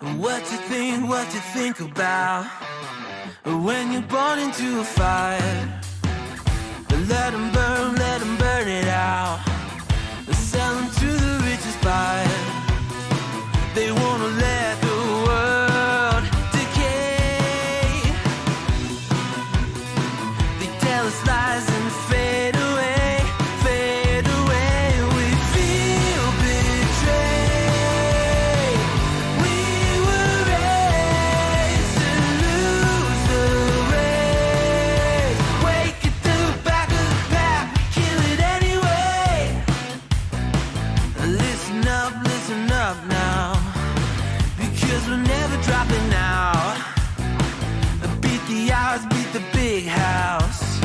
What you think about when you're born into a fire? Let them burn it out. Sell them to the richest buyer. They wanna let the world decay. They tell us lies and fade away, fade away. We feel betrayed. We were raised to lose the race. Wake at the back of the pack, kill it anyway. Listen up now, because we're never dropping out. Beat the odds, beat the big house.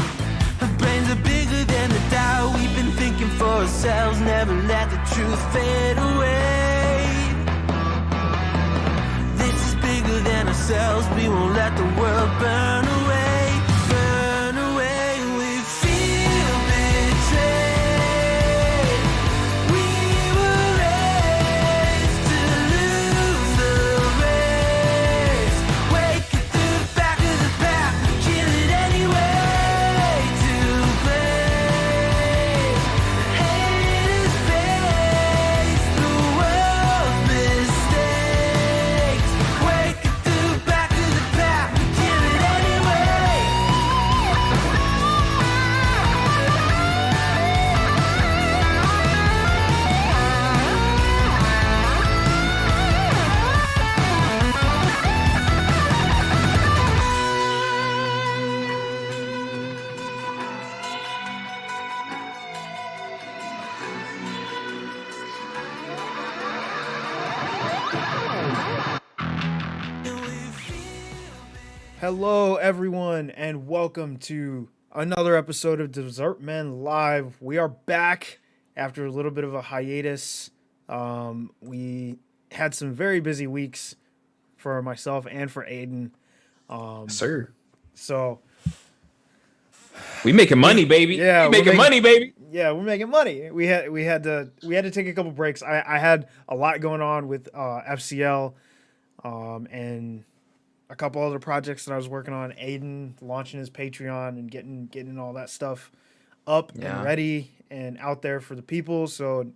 Our brains are bigger than the doubt. We've been thinking for ourselves, never let the truth fade away. This is bigger than ourselves, we won't let the world burn away, burn away. We feel betrayed. We were raised to lose the race. Wake at the back of the pack, kill it anyway. To play, haters face the world's mistakes. Wake at the back of the pack, kill it anyway. Hello, everyone, and welcome to another episode of Dessert Men Live. We are back after a little bit of a hiatus. We had some very busy weeks for myself and for Aiden. Sir, So, we making money, baby. Yeah, we making money, baby. yeah, we're making money. We had to take a couple breaks. I had a lot going on with FCL, and a couple other projects that I was working on. Aiden launching his Patreon and getting all that stuff up and ready and out there for the people. So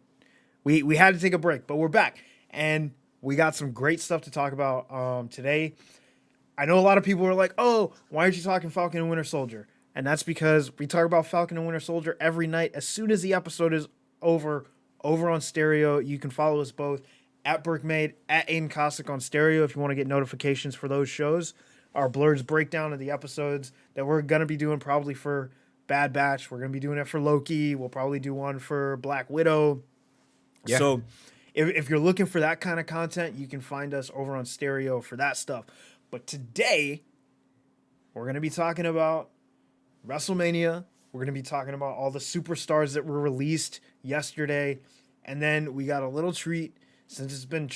we had to take a break, but we're back and we got some great stuff to talk about today. I know a lot of people are like, "Oh, why aren't you talking Falcon and Winter Soldier?" And that's because we talk about Falcon and Winter Soldier every night as soon as the episode is over on Stereo. You can follow us both at Burkemade, at Aiden Kossick on Stereo if you want to get notifications for those shows. Our Blurred's breakdown of the episodes that we're going to be doing probably for Bad Batch. We're going to be doing it for Loki. We'll probably do one for Black Widow. Yeah. So if you're looking for that kind of content, you can find us over on Stereo for that stuff. But today, we're going to be talking about WrestleMania. We're going to be talking about all the superstars that were released yesterday. And then we got a little treat. Since it's been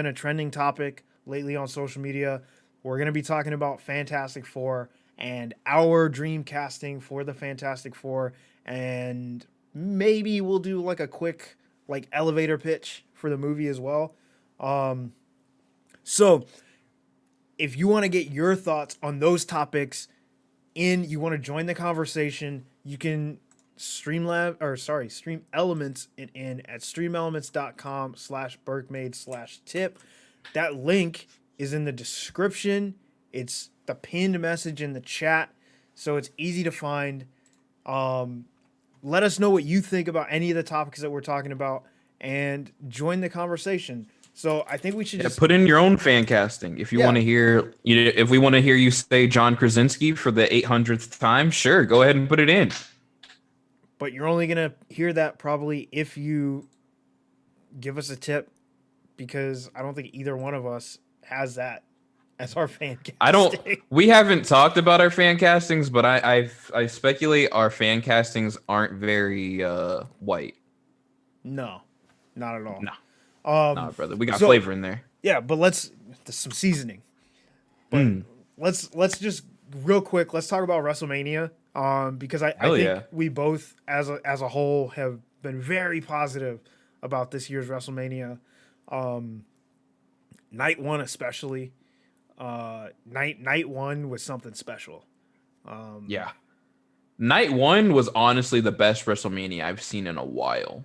a trending topic lately on social media. We're going to be talking about Fantastic Four and our dream casting for the Fantastic Four, and maybe we'll do like a quick elevator pitch for the movie as well. So if you want to get your thoughts on those topics you want to join the conversation, you can stream elements in at streamelements.com/Burkemade/tip. That link is in the description. It's the pinned message in the chat, so it's easy to find. Let us know what you think about any of the topics that we're talking about and join the conversation. So I think we should just put in your own fan casting if you want to hear. If we want to hear you say John Krasinski for the 800th time, sure, go ahead and put it in. But you're only going to hear that probably if you give us a tip, because I don't think either one of us has that as our fan casting. We haven't talked about our fan castings, but I speculate our fan castings aren't very white. No, not at all. No. Nah, brother. We got flavor in there. Yeah, but there's some seasoning. But let's just real quick, let's talk about WrestleMania. Because I think we both as a whole have been very positive about this year's WrestleMania. night one especially. Night one was something special. Yeah. Night one was honestly the best WrestleMania I've seen in a while.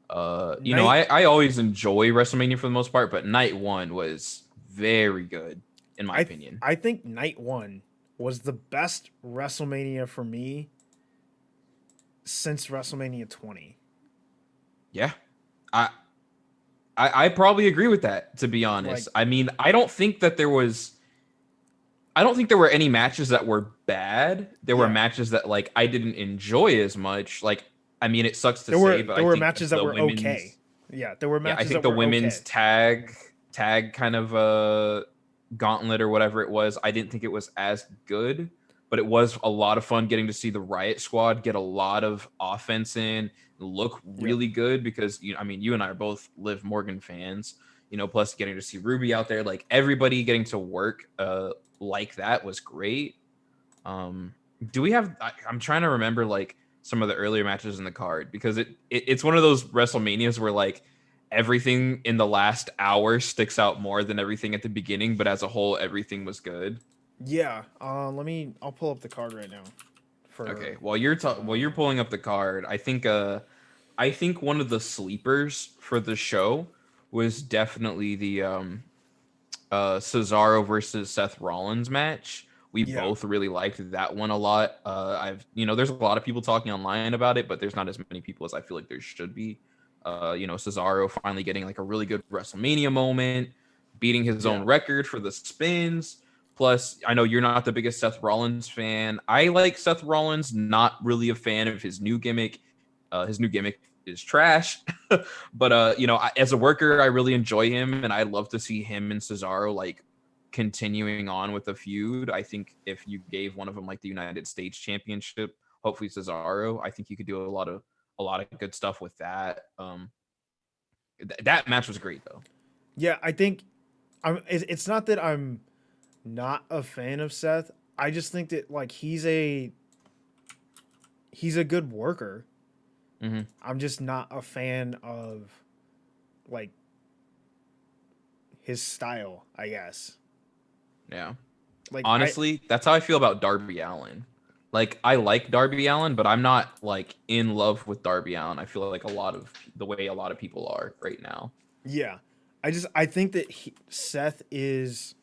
I always enjoy WrestleMania for the most part, but night one was very good in my opinion. I think night one was the best WrestleMania for me since WrestleMania 20. Yeah. I probably agree with that, to be honest. I mean, I don't think there were any matches that were bad. There were matches that like I didn't enjoy as much. Like, I mean, it sucks to say, but there were matches that were okay. Yeah, there were matches. I think the women's tag kind of gauntlet or whatever it was, I didn't think it was as good, but it was a lot of fun getting to see the Riot Squad get a lot of offense in, look really good because you and I are both Liv Morgan fans, plus getting to see Ruby out there, like everybody getting to work like that was great. Do we have I'm trying to remember like some of the earlier matches in the card because it's one of those WrestleManias where like everything in the last hour sticks out more than everything at the beginning, but as a whole everything was good. Yeah. I'll pull up the card right now. Okay. While you're pulling up the card, I think one of the sleepers for the show was definitely the Cesaro versus Seth Rollins match. We both really liked that one a lot. There's a lot of people talking online about it, but there's not as many people as I feel like there should be. Cesaro finally getting like a really good WrestleMania moment, beating his own record for the spins. Plus, I know you're not the biggest Seth Rollins fan. I like Seth Rollins, not really a fan of his new gimmick. His new gimmick is trash. But, as a worker, I really enjoy him, and I'd love to see him and Cesaro, like, continuing on with a feud. I think if you gave one of them, like, the United States Championship, hopefully Cesaro, I think you could do a lot of good stuff with that. That match was great, though. Yeah, I think it's not that I'm not a fan of Seth. I just think that like he's a good worker. Mm-hmm. I'm just not a fan of like his style, I guess. Yeah. Like honestly, that's how I feel about Darby Allin. Like I like Darby Allin, but I'm not like in love with Darby Allin. I feel like the way a lot of people are right now. Yeah. I think that Seth is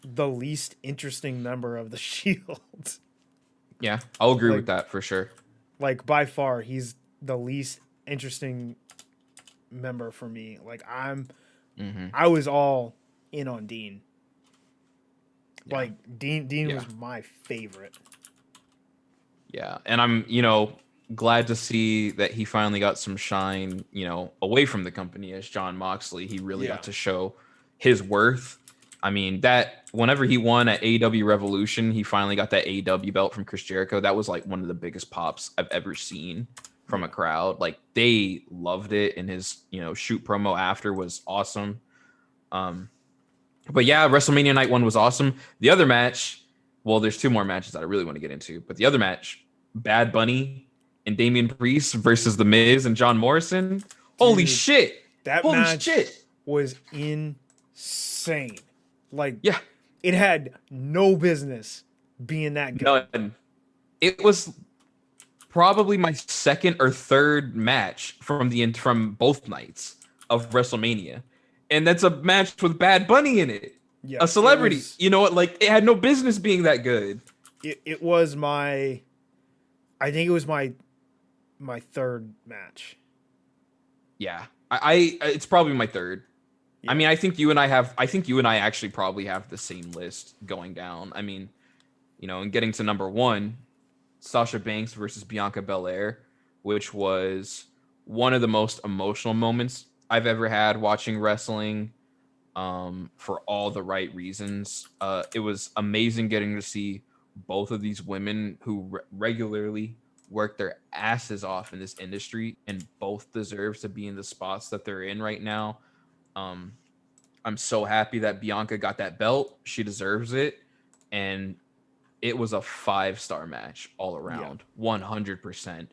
the least interesting member of the Shield. Yeah, I'll agree with that for sure. Like by far, he's the least interesting member for me. Like I was all in on Dean. Yeah. Like Dean was my favorite. Yeah, and I'm glad to see that he finally got some shine, away from the company as Jon Moxley. He really got to show his worth. I mean, that whenever he won at AEW Revolution, he finally got that AEW belt from Chris Jericho. That was like one of the biggest pops I've ever seen from a crowd. Like they loved it, and his shoot promo after was awesome. But yeah, WrestleMania Night 1 was awesome. The other match, well, there's two more matches that I really want to get into, but the other match, Bad Bunny and Damian Priest versus The Miz and John Morrison. Holy shit! Holy match was insane. Like, it had no business being that good. None. It was probably my second or third match from both nights of WrestleMania, and that's a match with Bad Bunny in it. Yeah, a celebrity. It had no business being that good. It was I think it was my third match. Yeah, it's probably my third. Yeah. I mean, I think you and I actually probably have the same list going down. I mean, and getting to number one, Sasha Banks versus Bianca Belair, which was one of the most emotional moments I've ever had watching wrestling, for all the right reasons. It was amazing getting to see both of these women who regularly work their asses off in this industry, and both deserve to be in the spots that they're in right now. I'm so happy that Bianca got that belt. She deserves it. And it was a 5-star match all around, 100%.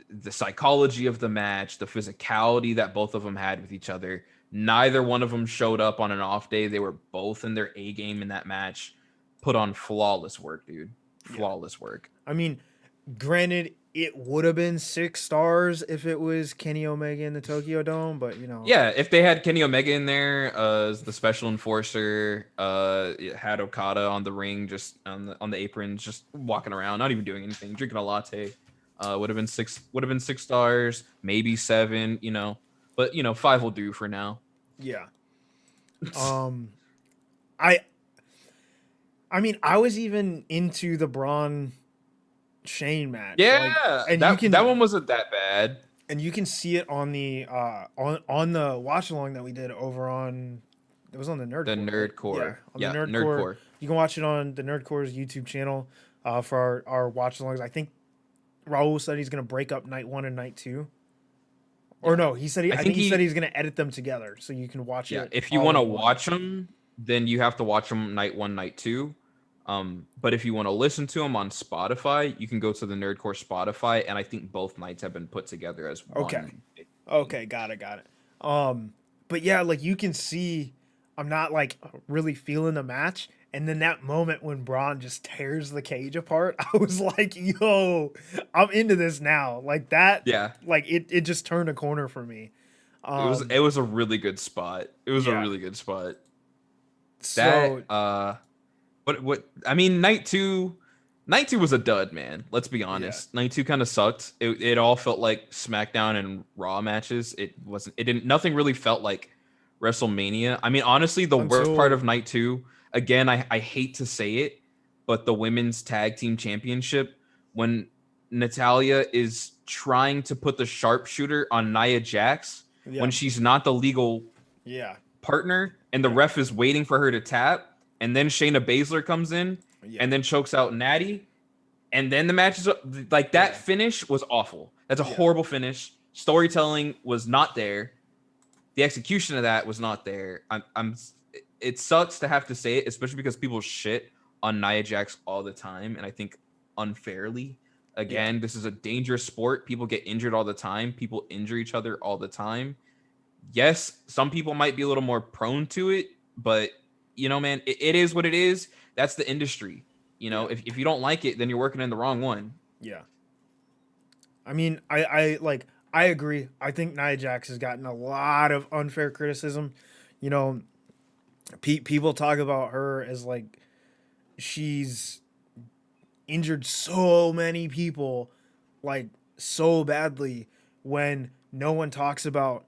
The psychology of the match, the physicality that both of them had with each other, Neither one of them showed up on an off day. They were both in their A game in that match. Put on flawless work, dude. Flawless work. I mean, granted, it would have been 6 stars if it was Kenny Omega in the Tokyo Dome, but you know. Yeah, if they had Kenny Omega in there as the special enforcer, had Okada on the ring, just on the aprons, just walking around, not even doing anything, drinking a latte, would have been 6 stars, maybe 7, you know, but you know, 5 will do for now. Yeah. I mean, I was even into the Braun Shane match. Yeah, and that one wasn't that bad. And you can see it on the on the watch along that we did over on. It was on the Nerdcore. Yeah, the Nerdcore. You can watch it on the Nerdcore's YouTube channel for our watch alongs. I think Raul said he's going to break up night 1 and night 2. Or no, he said I think he said he's going to edit them together so you can watch it. Yeah, if you want to watch them, then you have to watch them night 1, night 2. But if you want to listen to them on Spotify, you can go to the Nerdcore Spotify, and I think both nights have been put together as one. Okay, got it. But yeah, like you can see, I'm not like really feeling the match, and then that moment when Braun just tears the cage apart, I was like, yo, I'm into this now. Like that, like it just turned a corner for me. It was a really good spot. It was a really good spot. So, what I mean, night two was a dud, man. Let's be honest. Night 2 kind of sucked. It all felt like SmackDown and Raw matches. Nothing really felt like WrestleMania. I mean, honestly, the worst part of night 2, again, I hate to say it, but the women's tag team championship, when Natalya is trying to put the sharpshooter on Nia Jax when she's not the legal partner, and the ref is waiting for her to tap. And then Shayna Baszler comes in and then chokes out Natty. And then the match is like that finish was awful. That's a horrible finish. Storytelling was not there. The execution of that was not there. It sucks to have to say it, especially because people shit on Nia Jax all the time. And I think unfairly. Again, this is a dangerous sport. People get injured all the time. People injure each other all the time. Yes, some people might be a little more prone to it, but you know, man, it is what it is. That's the industry. You know, if you don't like it, then you're working in the wrong one. Yeah. I mean, I agree. I think Nia Jax has gotten a lot of unfair criticism. You know, people talk about her as like she's injured so many people like so badly when no one talks about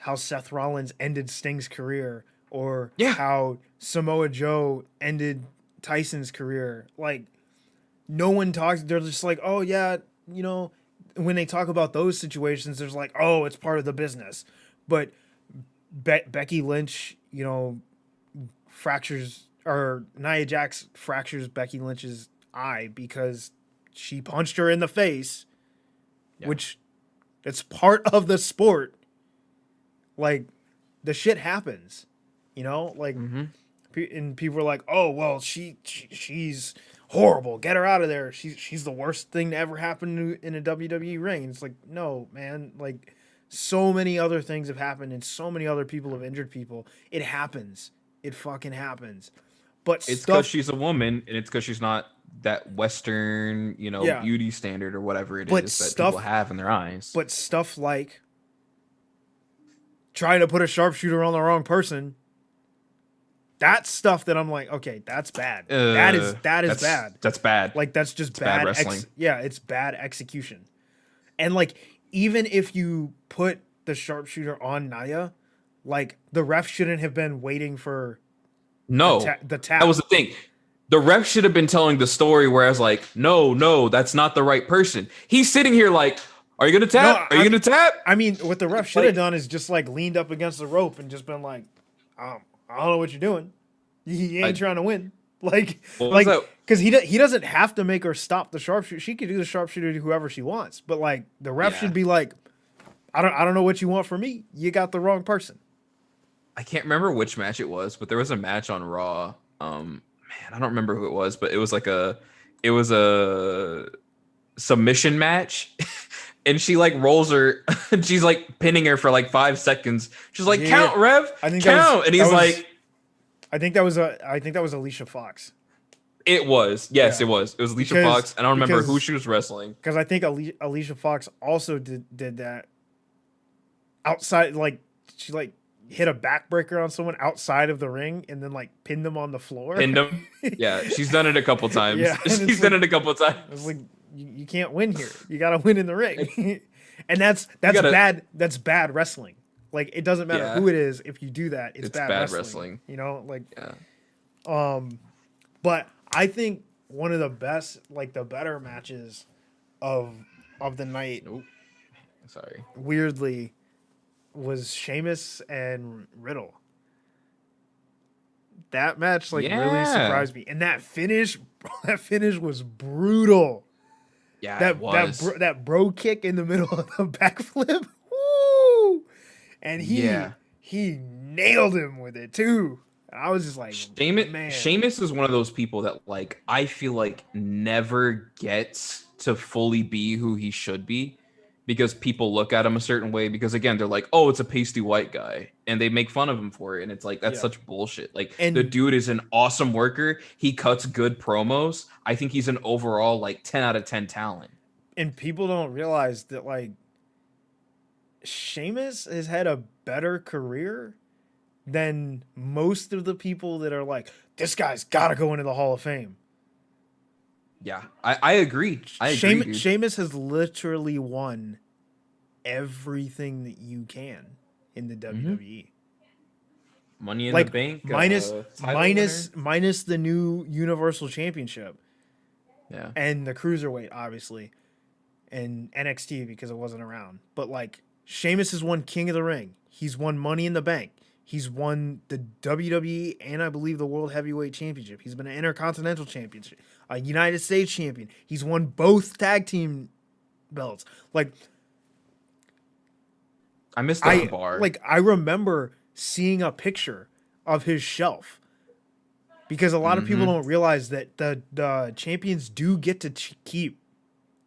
how Seth Rollins ended Sting's career or how Samoa Joe ended Tyson's career. Like, no one talks. They're just like, oh, yeah, you know, when they talk about those situations, there's like, oh, it's part of the business. But Becky Lynch, you know, Nia Jax fractures Becky Lynch's eye because she punched her in the face, which it's part of the sport. Like, the shit happens. You know, like, and people are like, "Oh, well, she's horrible. Get her out of there. She's the worst thing to ever happen in a WWE ring." And it's like, no, man. Like, so many other things have happened, and so many other people have injured people. It happens. It fucking happens. But it's because she's a woman, and it's because she's not that Western, you know, beauty standard or whatever it is that people have in their eyes. But stuff like trying to put a sharpshooter on the wrong person. That's stuff that I'm like, okay, that's bad. That's bad. That's bad. Like, that's just bad wrestling. It's bad execution. And like, even if you put the sharpshooter on Nia, like the ref shouldn't have been waiting for the tap. That was the thing. The ref should have been telling the story, whereas like, no, that's not the right person. He's sitting here like, are you gonna tap? Are you gonna tap? I mean, what the ref should have done is just like leaned up against the rope and just been like, I don't know what you're doing. He ain't trying to win. Because he doesn't have to make her stop the sharpshooter. She could do the sharpshooter to whoever she wants. But like the ref should be like, I don't know what you want from me. You got the wrong person. I can't remember which match it was, but there was a match on Raw. Man, I don't remember who it was, but it was a submission match and she like rolls her. She's like pinning her for like 5 seconds. She's like, count, Rev, I think count, and he's like, I think that was Alicia Fox. it was, yes, Yeah. it was Alicia Fox, and I don't remember who because- she was wrestling. Because I think Alicia Fox also did that outside, like she like hit a backbreaker on someone outside of the ring and then like pinned them on the floor. Pinned him. Yeah, she's done it a couple times. Yeah, and She's done it a couple times. It's like you can't win here. You got to win in the ring, and that's gotta- bad. That's bad wrestling. Like it doesn't matter Yeah. who it is. If you do that, it's bad wrestling. wrestling. You know, like Yeah. But I think one of the best, like the better matches of the night, Nope. Sorry. weirdly, was Sheamus and Riddle. That match really Yeah. surprised me, and that finish was brutal. Yeah, That it was. that bro kick in the middle of the backflip, woo! And he nailed him with it too. I was just like, man. Sheamus is one of those people that like I feel like never gets to fully be who he should be because people look at him a certain way because again they're like, oh, it's a pasty white guy, and they make fun of him for it, and it's like that's such bullshit. Like the dude is an awesome worker. He cuts good promos. I think he's an overall like 10 out of 10 talent. And people don't realize that like Sheamus has had a better career than most of the people that are like, this guy's got to go into the Hall of Fame. Yeah, I agree. I agree. Dude. Sheamus has literally won everything that you can in the WWE. Money in Like the bank, minus title minus the new Universal Championship. winner. And the Cruiserweight, obviously, and NXT because it wasn't around. But like Sheamus has won King of the Ring. He's won Money in the Bank. He's won the WWE and I believe the World Heavyweight Championship. He's been an Intercontinental Championship, a United States Champion. He's won both tag team belts. Like I missed that bar. Like I remember seeing a picture of his shelf because a lot of people don't realize that the champions do get to keep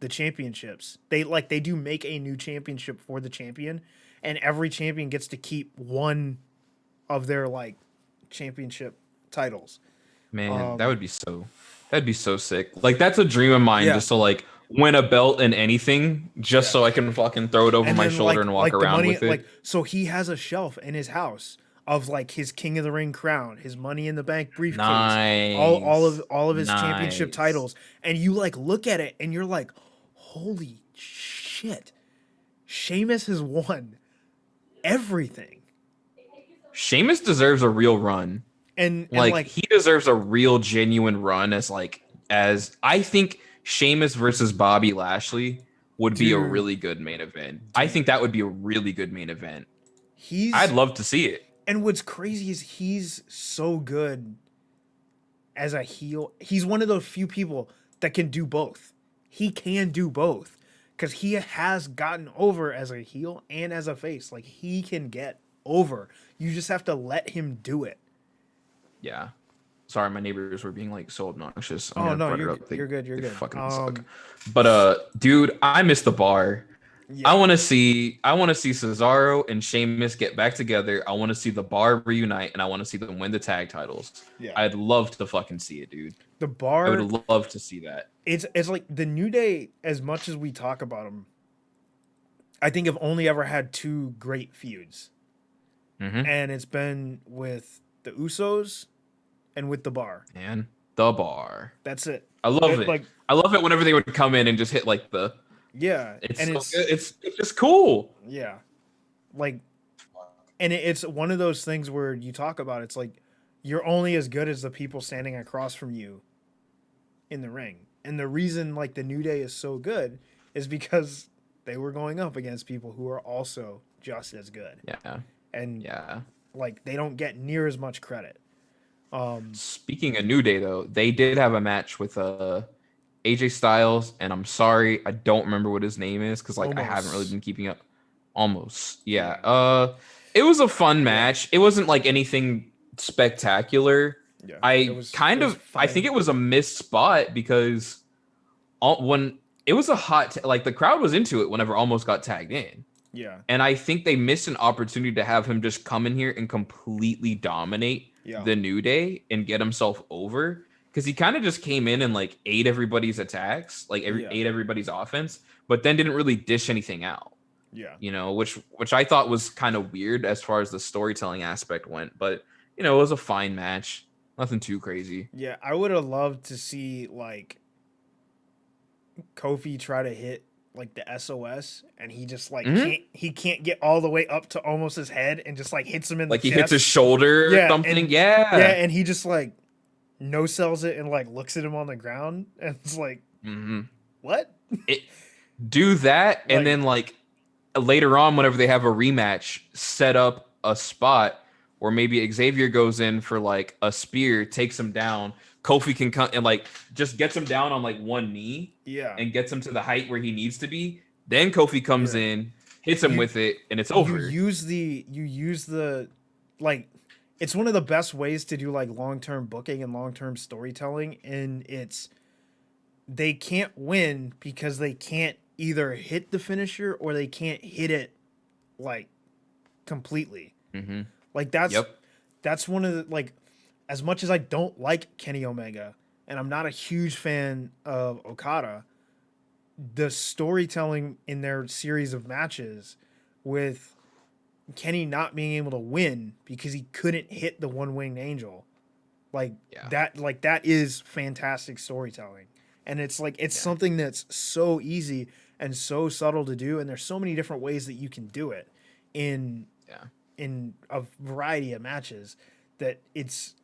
the championships. They do make a new championship for the champion, and every champion gets to keep one of their like championship titles. Man, that'd be so sick. Like that's a dream of mine, just to like win a belt in anything, just so I can fucking throw it over And my then, shoulder and walk around with it. Like so he has a shelf in his house of like his King of the Ring crown, his Money in the Bank briefcase, Nice. all of his championship Nice. titles, and you like look at it and you're like, holy shit, Sheamus has won everything. Sheamus deserves a real run. And Like he deserves a real genuine run as I think Sheamus versus Bobby Lashley would be a Dude. really good main event. I think that would be a really good main event. he's I'd love to see it. And what's crazy is he's so good as a heel. He's one of those few people that can do both. He can do both because he has gotten over as a heel and as a face. Like he can get over. You just have to let him do it. Yeah. Sorry, my neighbors were being like so obnoxious. Oh gonna no, butt it you're up. you're good. You're They good. fucking suck. But dude, I miss the bar. Yeah. I want to see Cesaro and Sheamus get back together. I want to see the bar reunite, and I want to see them win the tag titles. Yeah. I'd love to fucking see it, dude. The I bar. would love to see that. It's like the New Day. As much as we talk about them, I think have only ever had two great feuds, and it's been with the Usos and with the bar. And the bar. That's it. I love it. Like I love it whenever they would come in and just hit like the. yeah, It's and it's just cool. yeah, like, and it's one of those things where you talk about. It's like you're only as good as the people standing across from you in the ring, and the reason like the New Day is so good is because they were going up against people who are also just as good. Yeah. And Yeah. like they don't get near as much credit. Speaking of New Day, though, they did have a match with AJ Styles, and I'm sorry, I don't remember what his name is because like I haven't really been keeping up. Almost, yeah. It was a fun match. It wasn't like anything spectacular. Yeah, I think it was a missed spot because when it was a like the crowd was into it whenever Almost got tagged in. Yeah. And I think they missed an opportunity to have him just come in here and completely dominate the New Day and get himself over. Because he kind of just came in and like ate everybody's attacks, like ate everybody's offense, but then didn't really dish anything out. Yeah. You know, which I thought was kind of weird as far as the storytelling aspect went. But, you know, it was a fine match. Nothing too crazy. Yeah, I would have loved to see like Kofi try to hit like the SOS, and he just like can't get all the way up to almost his head, and just like hits him in the like he chest. hits his shoulder or something. And, yeah, and he just like no sells it and like looks at him on the ground, and it's like, what? Do that, and then like later on, whenever they have a rematch, set up a spot where maybe Xavier goes in for like a spear, takes him down. Kofi can come and like just gets him down on like one knee, and gets him to the height where he needs to be. Then Kofi comes in, hits him with it, and it's over. You use the like, it's one of the best ways to do like long-term booking and long-term storytelling, and it's they can't win because they can't either hit the finisher or they can't hit it like completely. Like that's one of the like. As much as I don't like Kenny Omega, and I'm not a huge fan of Okada, the storytelling in their series of matches with Kenny not being able to win because he couldn't hit the one-winged angel, that is fantastic storytelling. And it's like, it's something that's so easy and so subtle to do. And there's so many different ways that you can do it in a variety of matches that it's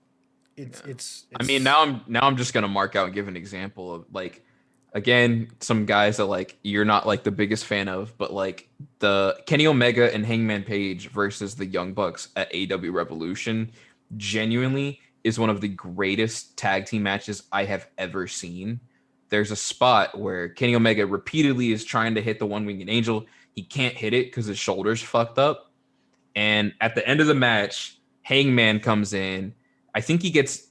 I mean, now I'm just gonna mark out and give an example of like, again, some guys that like you're not like the biggest fan of, but like the Kenny Omega and Hangman Page versus the Young Bucks at AEW Revolution genuinely is one of the greatest tag team matches I have ever seen. There's a spot where Kenny Omega repeatedly is trying to hit the one-winged angel. He can't hit it because his shoulder's fucked up. And at the end of the match, Hangman comes in. I think he gets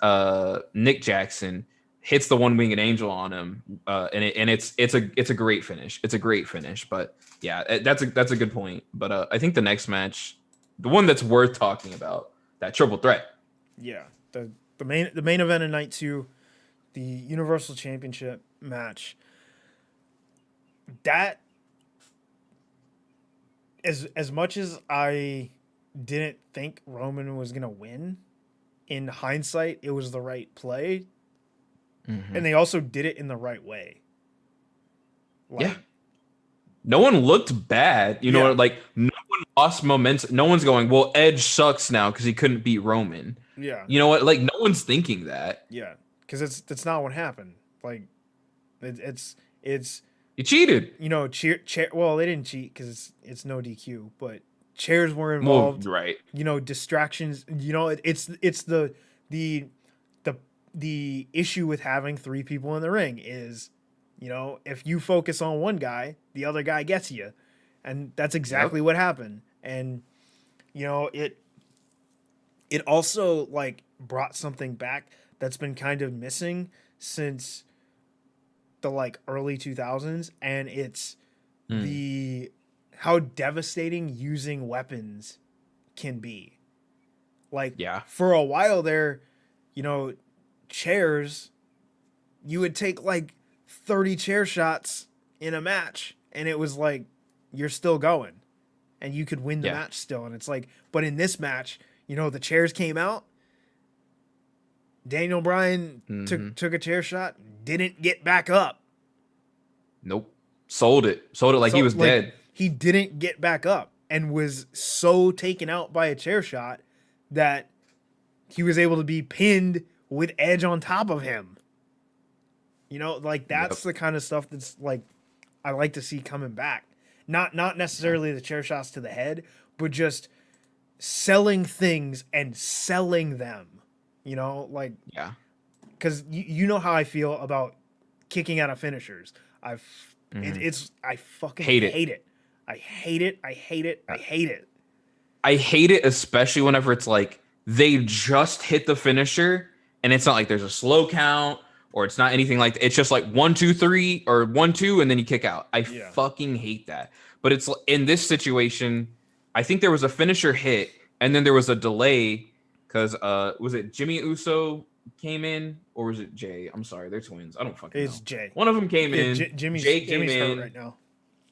Nick Jackson, hits the one-winged angel on him, and it's a great finish. It's a great finish. But yeah, that's a good point. But I think the next match, the one that's worth talking about, that triple threat. Yeah, the main event of night 2, the Universal Championship match. That, as much as I didn't think Roman was gonna win, in hindsight, it was the right play. And they also did it in the right way. Like, no one looked bad. You know, like no one lost momentum. No one's going, well, Edge sucks now because he couldn't beat Roman. Yeah. You know what? Like, no one's thinking that. Yeah. Because that's not what happened. Like, it's he cheated. You know, well, they didn't cheat because it's no DQ, but chairs were involved, right? You know, distractions. You know, it's the issue with having 3 people in the ring is, you know, if you focus on one guy, the other guy gets you, and that's exactly what happened. And you know, it also like brought something back that's been kind of missing since the like early 2000s, and it's how devastating using weapons can be. Like, for a while there, you know, chairs, you would take like 30 chair shots in a match, and it was like, you're still going, and you could win the match still. And it's like, but in this match, you know, the chairs came out, Daniel Bryan took a chair shot, didn't get back up. Nope. Sold it like he was dead. He didn't get back up and was so taken out by a chair shot that he was able to be pinned with Edge on top of him. You know, like that's the kind of stuff that's like I like to see coming back. Not necessarily the chair shots to the head, but just selling things and selling them. You know, like because you know how I feel about kicking out of finishers. I fucking hate it. I hate it. I hate it. I hate it. I hate it, especially whenever it's like they just hit the finisher and it's not like there's a slow count or it's not anything like that. It's just like 1, 2, 3 or 1, 2, and then you kick out. I Yeah. fucking hate that. But it's in this situation, I think there was a finisher hit and then there was a delay because was it Jimmy Uso came in or was it Jay? I'm sorry, they're twins. I don't fucking know. It's Jay. One of them came in. Jimmy's Jimmy's hurt right now.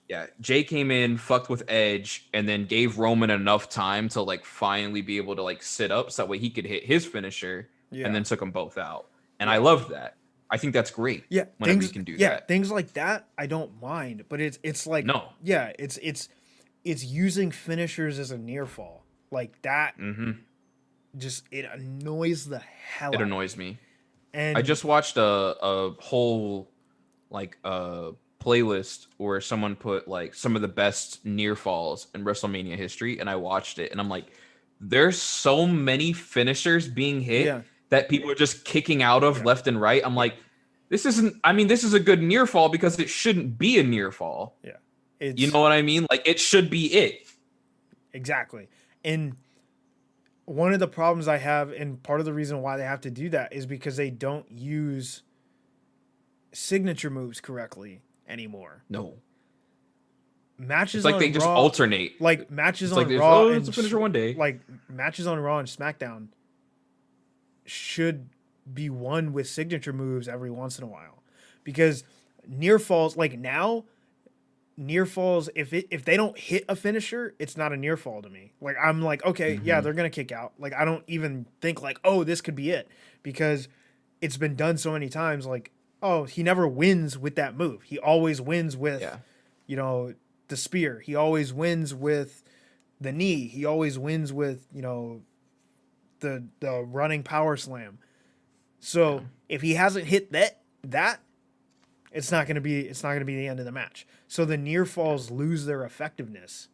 Yeah, Jay came in, fucked with Edge, and then gave Roman enough time to like finally be able to like sit up so that way he could hit his finisher, and then took them both out. And I loved that. I think that's great. Yeah, whenever you can do that. Things like that I don't mind, but it's like no. Yeah, it's using finishers as a near fall like that. Just it annoys the hell. It annoys me. And I just watched a whole like playlist where someone put like some of the best near falls in WrestleMania history, and I watched it, and I'm like, there's so many finishers being hit that people are just kicking out of left and right. I'm like, this isn't. I mean, this is a good near fall because it shouldn't be a near fall. Yeah, you know what I mean? Like it should be it. Exactly. And one of the problems I have, and part of the reason why they have to do that, is because they don't use signature moves correctly anymore. No. Matches it's like on they just Raw, alternate. Like matches it's on like Raw it's a finisher one day. Like matches on Raw and SmackDown should be won with signature moves every once in a while. Because near falls, like now, near falls, if they don't hit a finisher, it's not a near fall to me. Like I'm like, okay, yeah, they're gonna kick out. Like I don't even think like, oh, this could be it, because it's been done so many times. Like, oh, he never wins with that move. He always wins with, you know, the spear. He always wins with the knee. He always wins with, you know, the running power slam. So if he hasn't hit that, it's not gonna be the end of the match. So the near falls lose their effectiveness.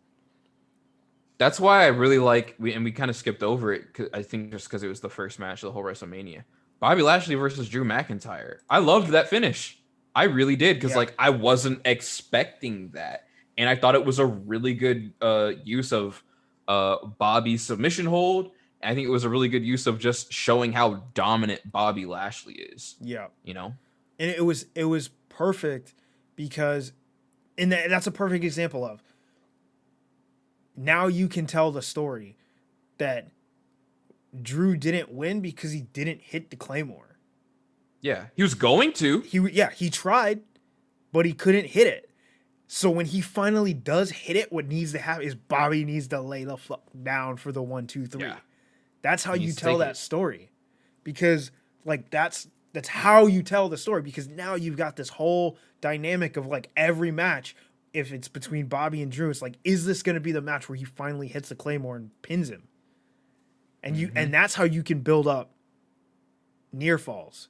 That's why I really like we kind of skipped over it. I think just because it was the first match of the whole WrestleMania. Bobby Lashley versus Drew McIntyre. I loved that finish. I really did, because like I wasn't expecting that, and I thought it was a really good use of Bobby's submission hold. I think it was a really good use of just showing how dominant Bobby Lashley is. Yeah, you know, and it was perfect because, and that's a perfect example of. Now you can tell the story that Drew didn't win because he didn't hit the Claymore. Yeah, he was going to. He tried, but he couldn't hit it. So when he finally does hit it, what needs to happen is Bobby needs to lay the fuck down for the 1, 2, 3. Yeah. That's how you tell that story, because like that's how you tell the story, because now you've got this whole dynamic of like every match. If it's between Bobby and Drew, it's like, is this going to be the match where he finally hits the Claymore and pins him? And and that's how you can build up near falls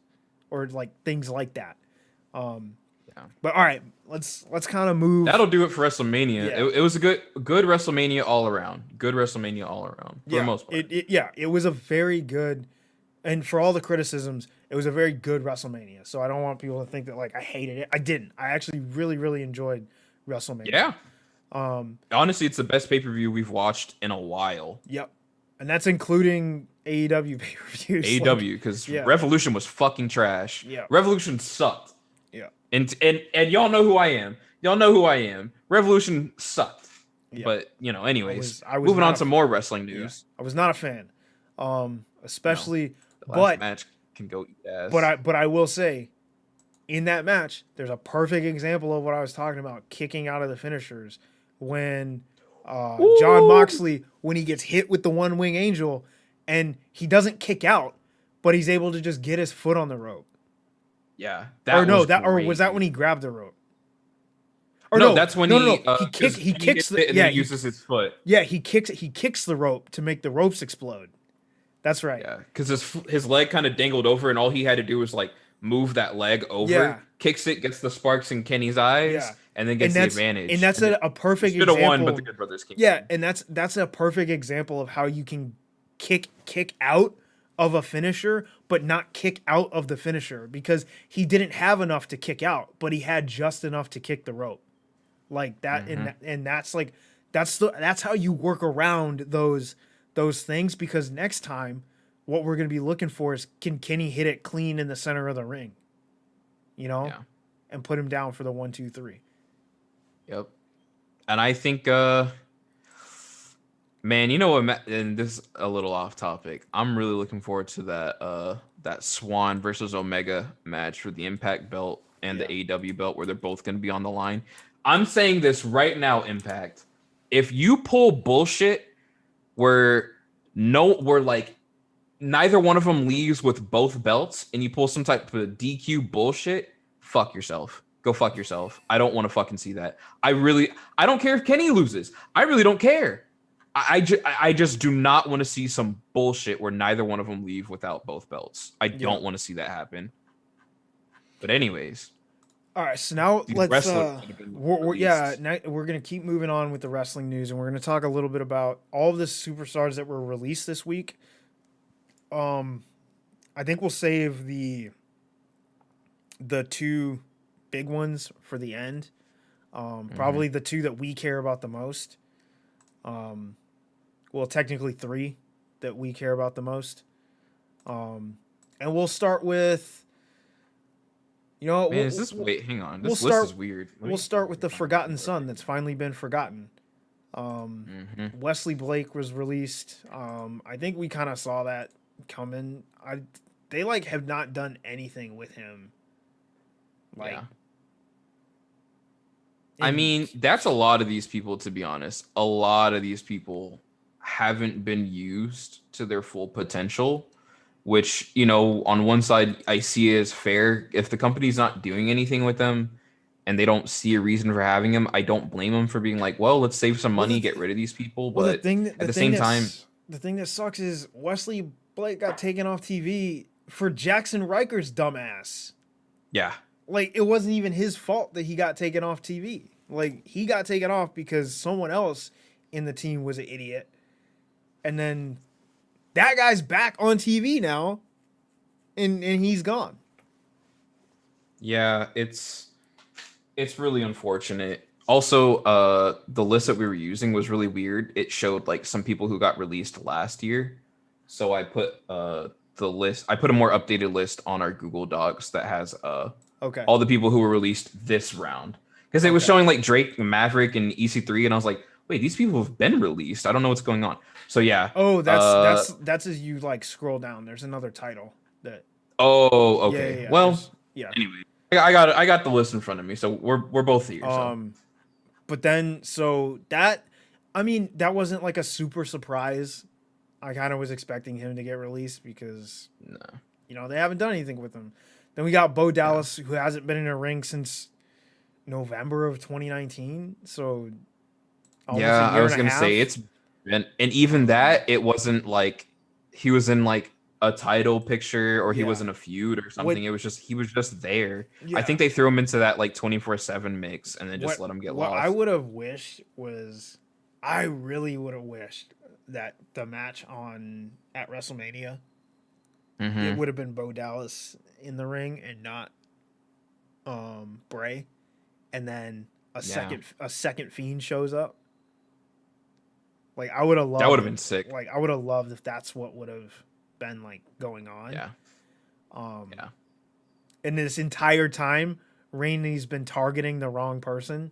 or like things like that. But all right, let's kind of move. That'll do it for WrestleMania. Yeah. It was a good WrestleMania all around. Good WrestleMania all around for the most part. It was a very good, and for all the criticisms, it was a very good WrestleMania. So I don't want people to think that like I hated it. I didn't. I actually really, really enjoyed WrestleMania. Yeah. Honestly, it's the best pay-per-view we've watched in a while. Yep. And that's including AEW pay-per-views. AEW, because Revolution was fucking trash. Yeah. Revolution sucked. Yeah. And y'all know who I am. Y'all know who I am. Revolution sucked. Yeah. But, you know, anyways, I was moving on to more wrestling news. Yeah. I was not a fan. Especially, the last match can go eat ass. But I will say, in that match, there's a perfect example of what I was talking about, kicking out of the finishers, when John Moxley, when he gets hit with the one wing angel, and he doesn't kick out, but he's able to just get his foot on the rope. Yeah, was that when he grabbed the rope? Or no, that's when he kicks he uses his foot. Yeah, he kicks the rope to make the ropes explode. That's right. Yeah, because his leg kind of dangled over, and all he had to do was like move that leg over, kicks it, gets the sparks in Kenny's eyes, and then gets the advantage. And that's a perfect example. Should have won, but the Good Brothers came. Yeah, and that's a perfect example of how you can kick out of a finisher, but not kick out of the finisher, because he didn't have enough to kick out, but he had just enough to kick the rope, like that. And that's like that's how you work around those things, because next time, what we're going to be looking for is, can Kenny hit it clean in the center of the ring? you know, Yeah. and put him down for the 1, 2, 3. Yep. And I think, man, you know what? And this is a little off topic. I'm really looking forward to that Swan versus Omega match for the Impact belt and the AEW belt, where they're both going to be on the line. I'm saying this right now, Impact. If you pull bullshit where like neither one of them leaves with both belts, and you pull some type of DQ bullshit, fuck yourself. Go fuck yourself. I don't want to fucking see that. I don't care if Kenny loses. I really don't care. I just do not want to see some bullshit where neither one of them leave without both belts. I don't want to see that happen. But anyways. All right, so now let's now we're gonna keep moving on with the wrestling news, and we're gonna talk a little bit about all of the superstars that were released this week. I think we'll save the two big ones for the end. Probably the two that we care about the most. Well, technically 3 that we care about the most. And we'll start with. You know, man, hang on. This list is weird. We'll start with the Forgotten Son that's finally been forgotten. Wesley Blake was released. I think we kind of saw that coming. They have not done anything with him. I mean, that's a lot of these people, to be honest. A lot of these people haven't been used to their full potential. Which, you know, on one side, I see it as fair. If the company's not doing anything with them and they don't see a reason for having them, I don't blame them for being like, well, let's save some money, get rid of these people. But at the same time, the thing that sucks is Wesley Blake got taken off TV for Jackson Riker's dumbass. Yeah. It wasn't even his fault that he got taken off TV. He got taken off because someone else in the team was an idiot. And then that guy's back on TV now, and he's gone. Yeah, it's really unfortunate. Also, the list that we were using was really weird. It showed some people who got released last year. So I put the list. I put a more updated list on our Google Docs that has all the people who were released this round, because it was showing Drake, Maverick, and EC3, and I was like, wait, these people have been released. I don't know what's going on. So yeah. Oh, that's as you scroll down. There's another title that. Oh, okay. Yeah. Well, anyway, I got the list in front of me, so we're both here. But then that wasn't a super surprise. I kind of was expecting him to get released because they haven't done anything with him. Then we got Bo Dallas, who hasn't been in a ring since November of 2019. So. I was gonna say it's been, and even that, it wasn't he was in a title picture or he was in a feud or something. It was just he was just there. Yeah. I think they threw him into that 24/7 mix and then just let him get lost. What I would have wished was, I really would have wished that the match at WrestleMania, it would have been Bo Dallas in the ring and not Bray, and then a second Fiend shows up. I would have loved. That would have been sick. I would have loved if that's what would have been going on. Yeah. And this entire time, Rainey's been targeting the wrong person.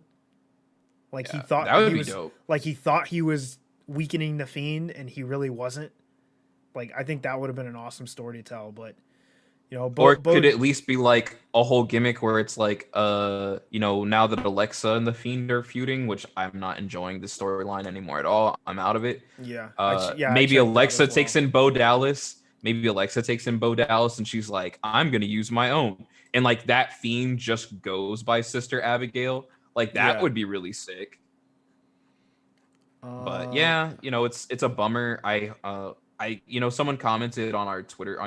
He thought that would be dope. He thought he was weakening the Fiend, and he really wasn't. I think that would have been an awesome story to tell, but. Or could it at least be a whole gimmick where it's now that Alexa and the Fiend are feuding, which I'm not enjoying the storyline anymore at all. I'm out of it. Yeah. Maybe Alexa takes in Bo Dallas. Maybe Alexa takes in Bo Dallas and she's like, I'm going to use my own. And that Fiend just goes by Sister Abigail. That would be really sick. But yeah, it's a bummer. Someone commented on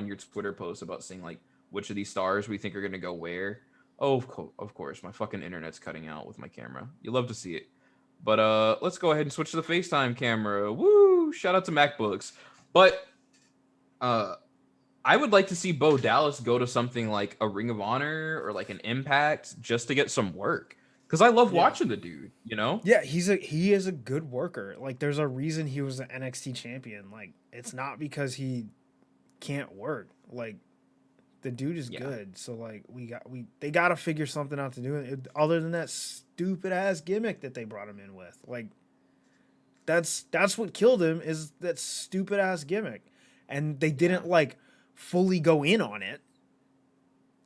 your Twitter post about saying which of these stars we think are gonna go where. Oh, of course, my fucking internet's cutting out with my camera. You love to see it. But let's go ahead and switch to the FaceTime camera. Woo! Shout out to MacBooks. But I would like to see Bo Dallas go to something like a Ring of Honor or an Impact just to get some work. Because I love watching the dude, Yeah, he is a good worker. There's a reason he was the NXT champion. It's not because he can't work. the dude is Yeah. good. So like they got to figure something out to do it other than that stupid ass gimmick that they brought him in with. Like that's what killed him is that stupid ass gimmick, and they didn't like fully go in on it.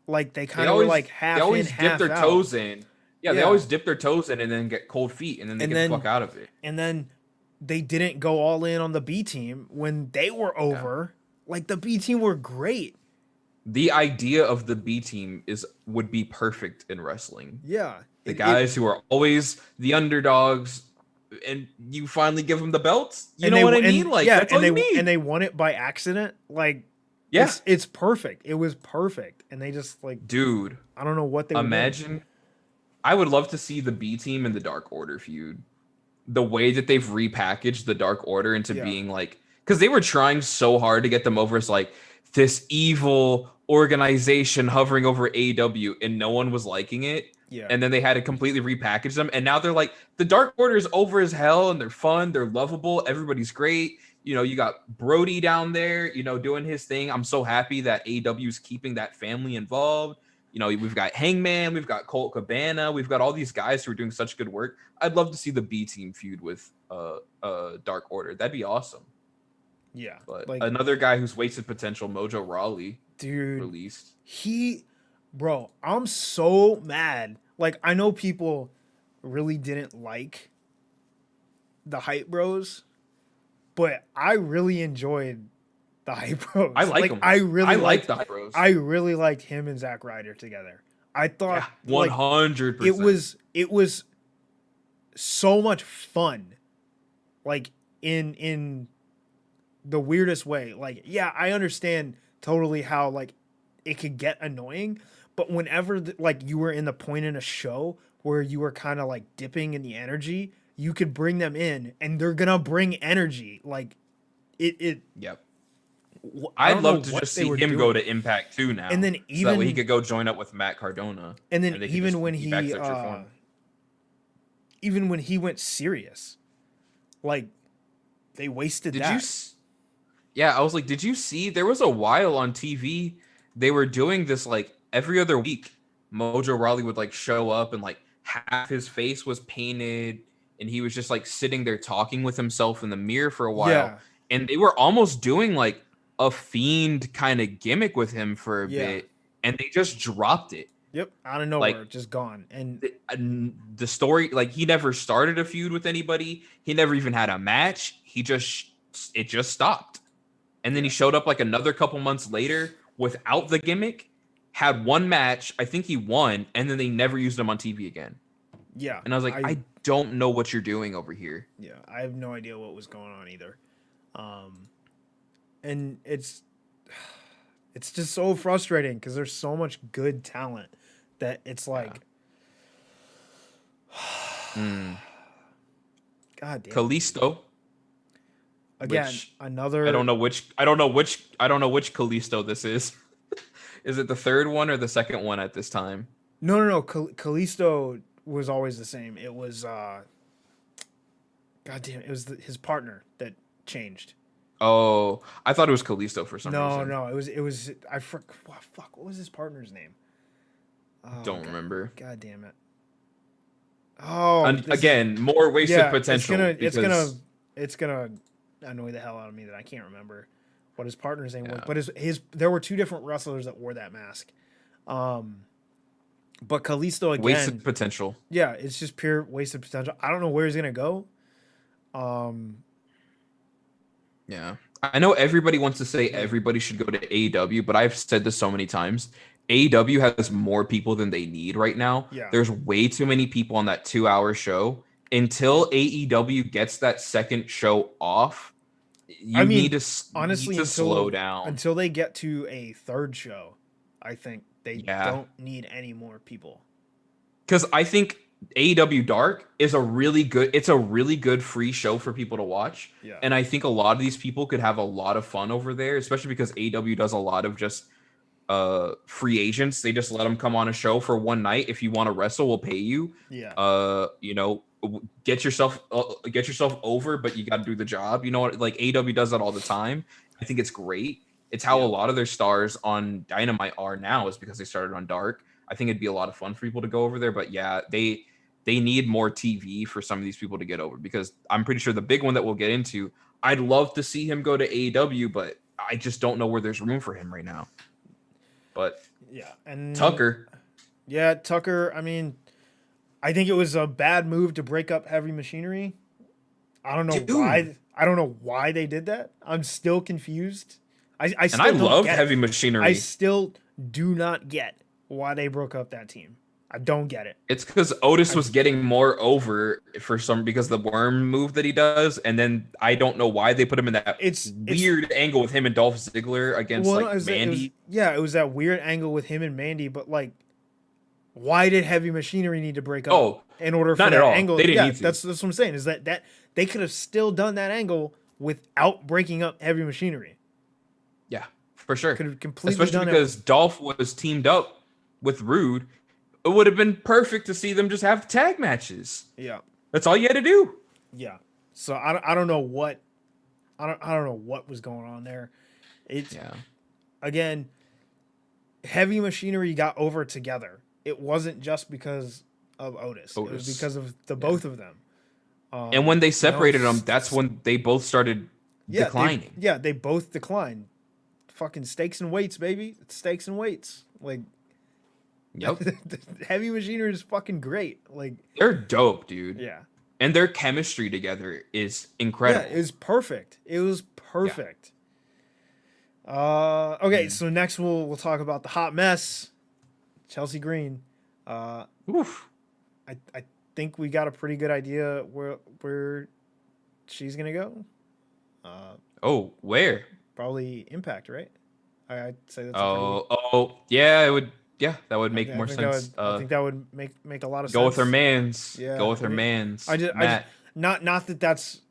Like they kind of were like half they always in, dip half their out. toes in. Yeah, they Yeah. always dip their toes in and then get cold feet and then they And get then- the fuck out of it. And then they didn't go all in on the B team when they were over. Like the B team were great. The idea of the B team would be perfect in wrestling. Yeah. The guys who are always the underdogs, and you finally give them the belts. You know what I mean? Like that's all you need. And they won it by accident. Like Yeah, it's perfect. It was perfect. And they just like dude. I don't know what they were doing. Imagine. I would love to see the B team and the Dark Order feud. The way that they've repackaged the Dark Order into being like, because they were trying so hard to get them over as like this evil organization hovering over AEW, and no one was liking it. Yeah. And then they had to completely repackage them, and now they're like the Dark Order is over as hell, and they're fun, they're lovable, everybody's great. You know, you got Brody down there, you know, doing his thing. I'm so happy that AEW is keeping that family involved. You know, we've got Hangman, we've got Colt Cabana, we've got all these guys who are doing such good work. I'd love to see the B team feud with Dark Order. That'd be awesome. Yeah. But like, another guy who's wasted potential, Mojo Raleigh, dude, released. Bro, I'm so mad. Like, I know people really didn't like the Hype Bros, but I really enjoyed the Hype Bros. I like them. I like the Hype Bros. I really liked him and Zack Ryder together. I thought 100%. It was so much fun. Like in the weirdest way. Like, yeah, I understand totally how like it could get annoying, but whenever like you were in the point in a show where you were kind of like dipping in the energy, you could bring them in and they're gonna bring energy. Like it Yep. I I'd don't know love to what just they see were him doing. go to Impact too now. And then so that even- way he could go join up with Matt Cardona. And then they could even just when be back he to their true form. even when he went serious, like they wasted Did that. Yeah, I was like, did you see? There was a while on TV they were doing this like every other week. Mojo Rawley would like show up and like half his face was painted, and he was just like sitting there talking with himself in the mirror for a while. Yeah. And they were almost doing like a Fiend kind of gimmick with him for a bit, and they just dropped it. Yep, out of nowhere, just gone. And The story, like he never started a feud with anybody. He never even had a match. It just stopped. And then he showed up like another couple months later without the gimmick, had one match. I think he won, and then they never used him on TV again. yeah. And I was like, I don't know what you're doing over here. Yeah, I have no idea what was going on either. And it's just so frustrating because there's so much good talent that it's like, God damn. Kalisto. Again, which another. I don't know which Kalisto this is. Is it the third one or the second one at this time? No. Kalisto was always the same. It was, God damn, it was his partner that changed. Oh, I thought it was Kalisto for some reason. No, it was. Fuck. What was his partner's name? Oh, Don't remember. God damn it. Oh, again, more wasted potential. It's gonna annoy the hell out of me that I can't remember what his partner's name was. But there were two different wrestlers that wore that mask. But Kalisto again, wasted potential. Yeah, it's just pure wasted potential. I don't know where he's gonna go. Yeah, I know everybody wants to say everybody should go to AEW, but I've said this so many times. AEW has more people than they need right now. Yeah. There's way too many people on that 2-hour show. Until AEW gets that second show off, you need to slow down. Until they get to a third show, I think they don't need any more people. Because I think AEW Dark is a really good free show for people to watch. Yeah. And I think a lot of these people could have a lot of fun over there, especially because AEW does a lot of just free agents. They just let them come on a show for one night. If you want to wrestle, we'll pay you. Yeah. Get yourself over, but you got to do the job. You know what? Like AEW does that all the time. I think it's great. It's how a lot of their stars on Dynamite are now, is because they started on Dark. I think it'd be a lot of fun for people to go over there, but yeah, they need more TV for some of these people to get over, because I'm pretty sure the big one that we'll get into, I'd love to see him go to AEW, but I just don't know where there's room for him right now. But yeah, and Tucker. Yeah, Tucker, I mean, I think it was a bad move to break up Heavy Machinery. I don't know why. I don't know why they did that. I'm still confused. I love Heavy Machinery. I still do not get why they broke up that team. I don't get it. It's because Otis was getting more over because the worm move that he does, and then I don't know why they put him in that weird angle with him and Dolph Ziggler against Mandy. It was that weird angle with him and Mandy, but like, why did Heavy Machinery need to break up in order for that angle? They didn't need to. That's what I'm saying. Is that they could have still done that angle without breaking up Heavy Machinery. Yeah, for sure. Could have completely Especially done because Dolph was teamed up with Rude. It would have been perfect to see them just have tag matches. Yeah, that's all you had to do. Yeah. So I don't know what I don't know what was going on there. Again, Heavy Machinery got over together. It wasn't just because of Otis. It was because of the both of them. And when they separated them, that's when they both started declining. They both declined. Fucking stakes and weights, baby. It's stakes and weights. Like, yep. Heavy Machinery is fucking great. Like, they're dope, dude. Yeah. And their chemistry together is incredible. Yeah, it was perfect. It was perfect. Yeah. Okay, so next we'll talk about the hot mess, Chelsea Green. Oof. I think we got a pretty good idea where she's gonna go. Where? Probably Impact, right? I'd say that's. Yeah, it would. Yeah, that would make more sense. I think that would make a lot of sense. Go with her mans. Yeah, go with her mans. I just not that that's,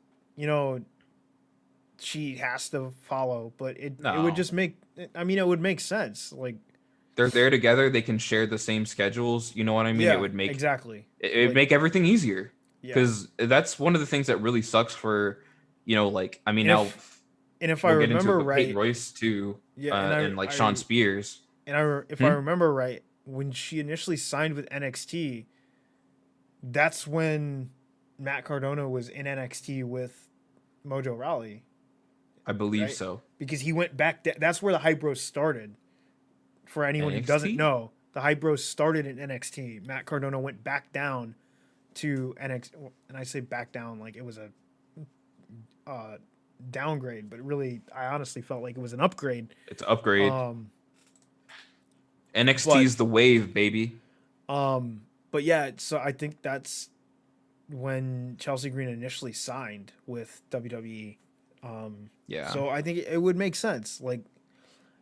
she has to follow, but it would just make. I mean, it would make sense. Like, they're there together. They can share the same schedules. You know what I mean? Yeah, it would make exactly. It would make everything easier. Because that's one of the things that really sucks for, And if I remember right, Peyton Royce too. Yeah, and Sean Spears. And if I remember right, when she initially signed with NXT, that's when Matt Cardona was in NXT with Mojo Raleigh. I believe so. Because he went back. That's where the Hype Bros started. For anyone who doesn't know, the Hype Bros started in NXT. Matt Cardona went back down to NXT, and I say back down like it was a downgrade, but really, I honestly felt like it was an upgrade. It's an upgrade. NXT is the wave, baby. But yeah, so I think that's when Chelsea Green initially signed with WWE. Yeah. So I think it would make sense. Like,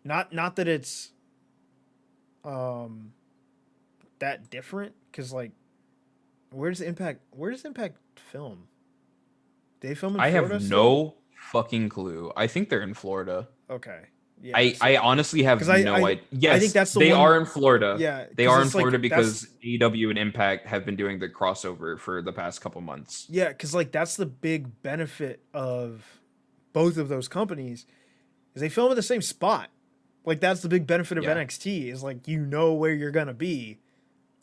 not that it's that different, because like, where does Impact film? They film in Florida? I have no fucking clue. I think they're in Florida. Okay. Yeah, I honestly have no idea. Yes, I think that's they are in Florida. Yeah, they are in Florida because AEW and Impact have been doing the crossover for the past couple months. Yeah, because like that's the big benefit of both of those companies is they film at the same spot. Like that's the big benefit of NXT is like where you're gonna be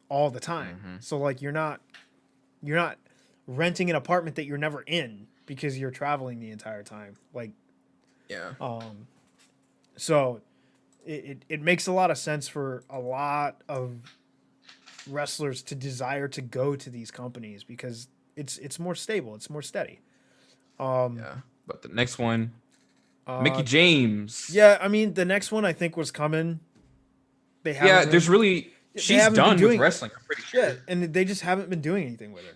all the time. Mm-hmm. So like you're not renting an apartment that you're never in because you're traveling the entire time. Like so it makes a lot of sense for a lot of wrestlers to desire to go to these companies because it's more stable, it's more steady. But the next one, Mickie James. Yeah, I mean the next one I think was coming. She's done with wrestling, I'm pretty sure. Yeah, and they just haven't been doing anything with her.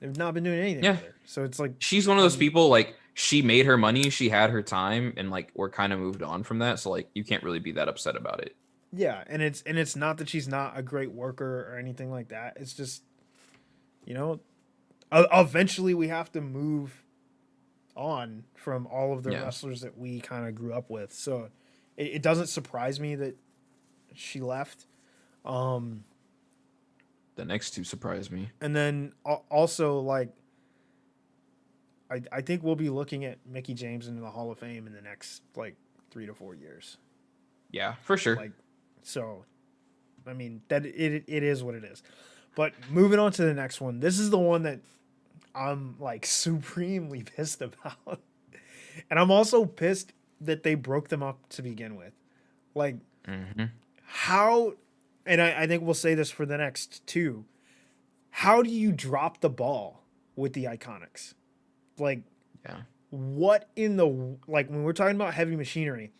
They've not been doing anything with her. So it's like she's one of those people like she made her money, she had her time, and like we're kind of moved on from that. So like you can't really be that upset about it. Yeah, and it's not that she's not a great worker or anything like that. It's just, eventually we have to move on from all of the wrestlers that we kind of grew up with. So it doesn't surprise me that she left. The next two surprise me. And then also like I think we'll be looking at Mickie James into the Hall of Fame in the next like 3 to 4 years. Yeah, for sure. Like, so, I mean, that it is what it is. But moving on to the next one. This is the one that I'm like supremely pissed about. And I'm also pissed that they broke them up to begin with. Like, how, and I think we'll say this for the next two. How do you drop the ball with the Iconics? Like, what in the, like, when we're talking about heavy machinery,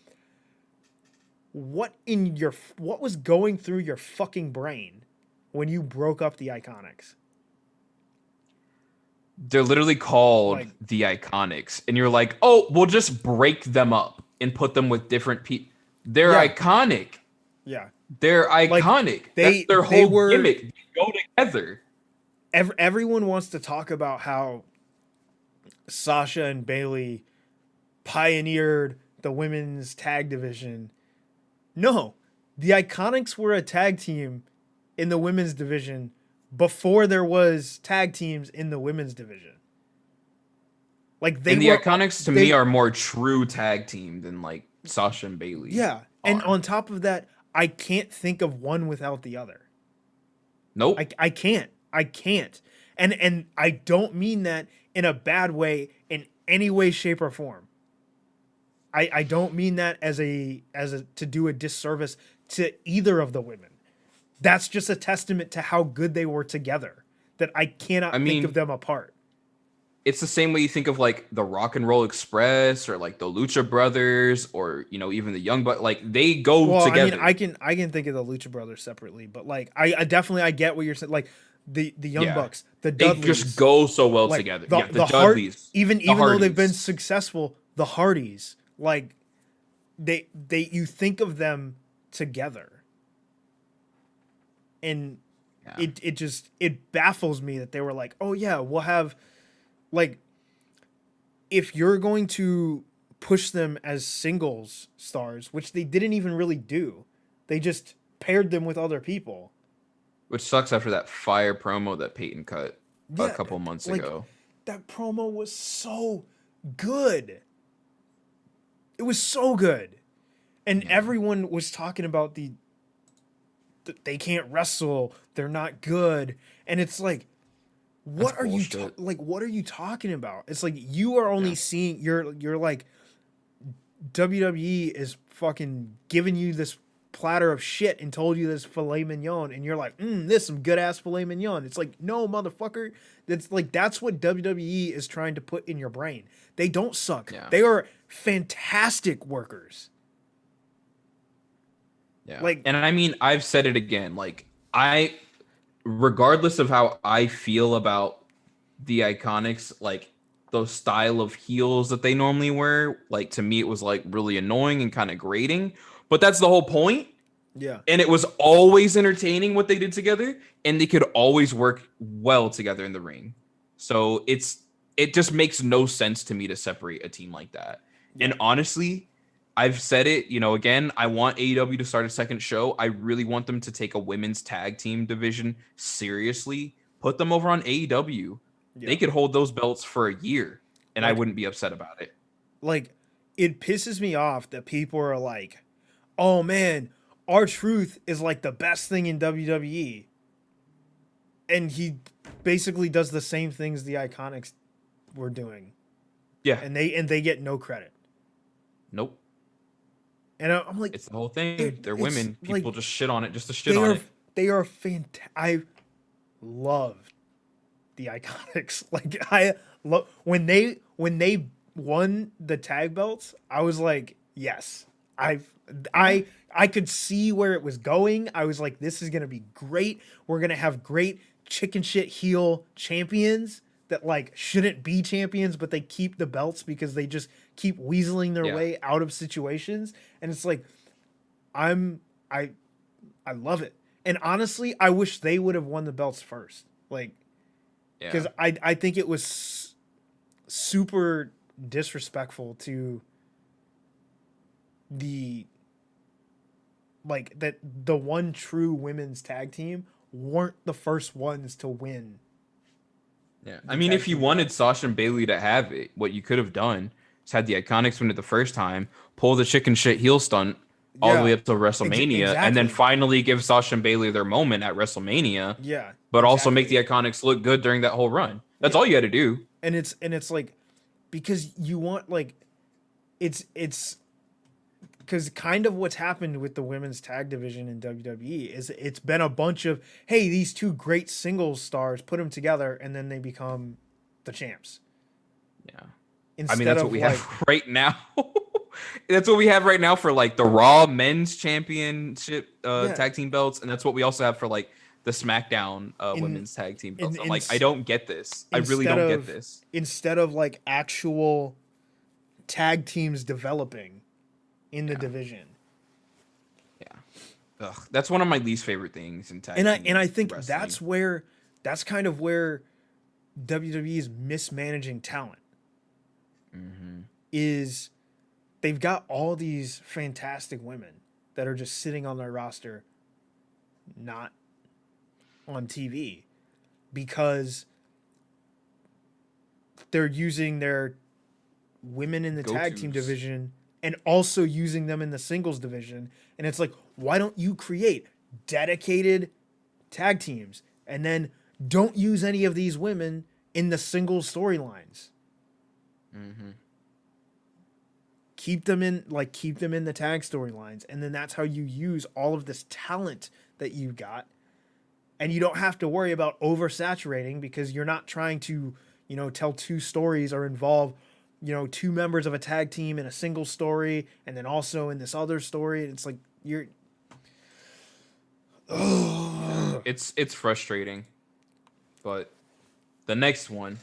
what was going through your fucking brain when you broke up the Iconics? They're literally called Like, the Iconics, and you're like, oh, we'll just break them up and put them with different people. They're iconic. Yeah, they're iconic. That's their whole gimmick. They go together. Everyone wants to talk about how Sasha and Bayley pioneered the women's tag division. No, the Iconics were a tag team in the women's division before there was tag teams in the women's division. Like, the Iconics to me are more true tag team than like Sasha and Bayley. Yeah, and on top of that, I can't think of one without the other. Nope. I can't. And I don't mean that in a bad way in any way, shape, or form. I don't mean that as a to do a disservice to either of the women. That's just a testament to how good they were together, that I cannot think of them apart. It's the same way you think of like the Rock and Roll Express or like the Lucha Brothers or, you know, even the Young Bucks. Like, they go together. I mean, I can think of the Lucha Brothers separately, but like I definitely I get what you're saying. Like the Young Bucks, the Dudleys, they just go so well together. The Dudleys, even though they've been successful, the Hardys, like they you think of them together. And it baffles me that they were like, oh yeah, we'll have, like, if you're going to push them as singles stars, which they didn't even really do, they just paired them with other people. Which sucks after that fire promo that Peyton cut a couple months ago. That promo was so good. It was so good. And everyone was talking about they can't wrestle, they're not good, and it's like, what are you what are you talking about? It's like, you are only seeing, you're like, WWE is fucking giving you this platter of shit and told you this filet mignon, and you're like, this some good ass filet mignon. It's like, no, motherfucker. That's like, that's what WWE is trying to put in your brain. They don't suck. They are fantastic workers. Yeah. Like, and I mean, I've said it again, like, regardless of how I feel about the Iconics, like those style of heels that they normally wear, like, to me, it was like really annoying and kind of grating, but that's the whole point. Yeah. And it was always entertaining what they did together, and they could always work well together in the ring. So it just makes no sense to me to separate a team like that. Yeah. And honestly, I've said it, you know, again, I want AEW to start a second show. I really want them to take a women's tag team division seriously. Put them over on AEW. Yeah. They could hold those belts for a year, and I wouldn't be upset about it. Like, it pisses me off that people are like, oh man, R-Truth is like the best thing in WWE. And he basically does the same things the Iconics were doing. Yeah. And they get no credit. Nope. And I'm like, it's the whole thing. They're women. People just shit on it just to shit on it. They are fantastic. I love the Iconics. Like, I love when they won the tag belts. I was like, yes, I could see where it was going. I was like, this is gonna be great. We're gonna have great chicken shit heel champions that like shouldn't be champions, but they keep the belts because they just keep weaseling their way out of situations. And it's like, I love it. And honestly, I wish they would have won the belts first. Like, because I think it was super disrespectful to the one true women's tag team weren't the first ones to win. Yeah, I mean, if you wanted Sasha and Bayley to have it, what you could have done, had the Iconics win it the first time, pull the chicken shit heel stunt all the way up to WrestleMania, and then finally give Sasha and Bayley their moment at WrestleMania. Yeah. But also make the Iconics look good during that whole run. That's all you had to do. And it's like, because you want, like, it's because kind of what's happened with the women's tag division in WWE is it's been a bunch of, hey, these two great singles stars, put them together, and then they become the champs. Yeah. Instead I mean, that's of what we like, have right now. That's what we have right now for like the Raw Men's Championship tag team belts, and that's what we also have for like the SmackDown women's tag team belts. I'm like, I don't get this. I really don't get this. Instead of like actual tag teams developing in the division. Yeah. Ugh, that's one of my least favorite things in tag and team I think wrestling. that's kind of where WWE is mismanaging talent. Is they've got all these fantastic women that are just sitting on their roster, not on TV, because they're using their women in the tag team division and also using them in the singles division. And it's like, why don't you create dedicated tag teams and then don't use any of these women in the singles storylines? Keep them in the tag storylines, and then that's how you use all of this talent that you got, and you don't have to worry about oversaturating, because you're not trying to, tell two stories or involve, two members of a tag team in a single story and then also in this other story. It's like it's frustrating. But the next one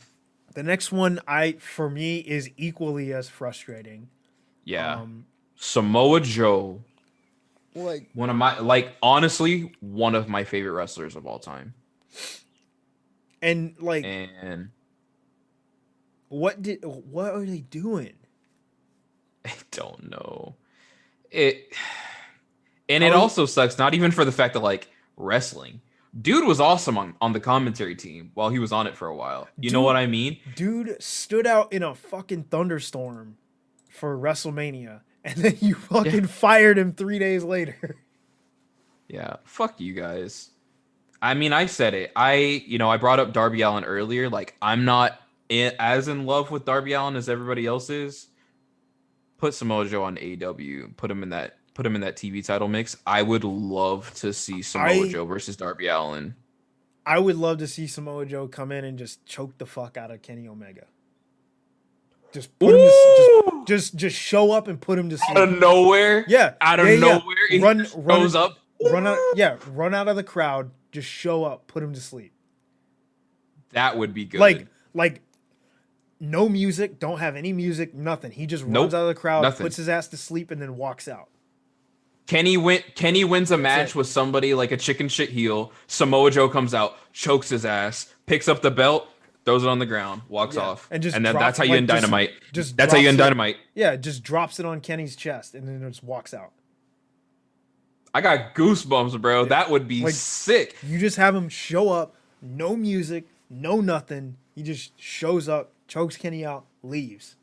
for me is equally as frustrating. Yeah. Samoa Joe. Like, honestly, one of my favorite wrestlers of all time. And what are they doing? I don't know. It also sucks, not even for the fact that like wrestling. Dude was awesome on the commentary team while he was on it for a while. You know what I mean? Dude stood out in a fucking thunderstorm for WrestleMania, and then you fucking fired him 3 days later. Yeah, fuck you guys. I mean, I said it. I brought up Darby Allin earlier. Like, I'm not as in love with Darby Allin as everybody else is. Put Samoa Joe on AEW. Put him in that TV title mix. I would love to see Samoa Joe versus Darby Allin. I would love to see Samoa Joe come in and just choke the fuck out of Kenny Omega. Just put him to, just show up and put him to sleep. Out of nowhere? Yeah. Out of nowhere. He shows up. Run out of the crowd. Just show up. Put him to sleep. That would be good. Like no music. Don't have any music. Nothing. He just runs out of the crowd, puts his ass to sleep, and then walks out. Kenny wins a match with somebody like a chicken shit heel. Samoa Joe comes out, chokes his ass, picks up the belt, throws it on the ground, walks off, and then that's how you end Dynamite. That's how you end Dynamite. Yeah, just drops it on Kenny's chest and then just walks out. I got goosebumps, bro. Yeah. That would be sick. You just have him show up, no music, no nothing. He just shows up, chokes Kenny out, leaves.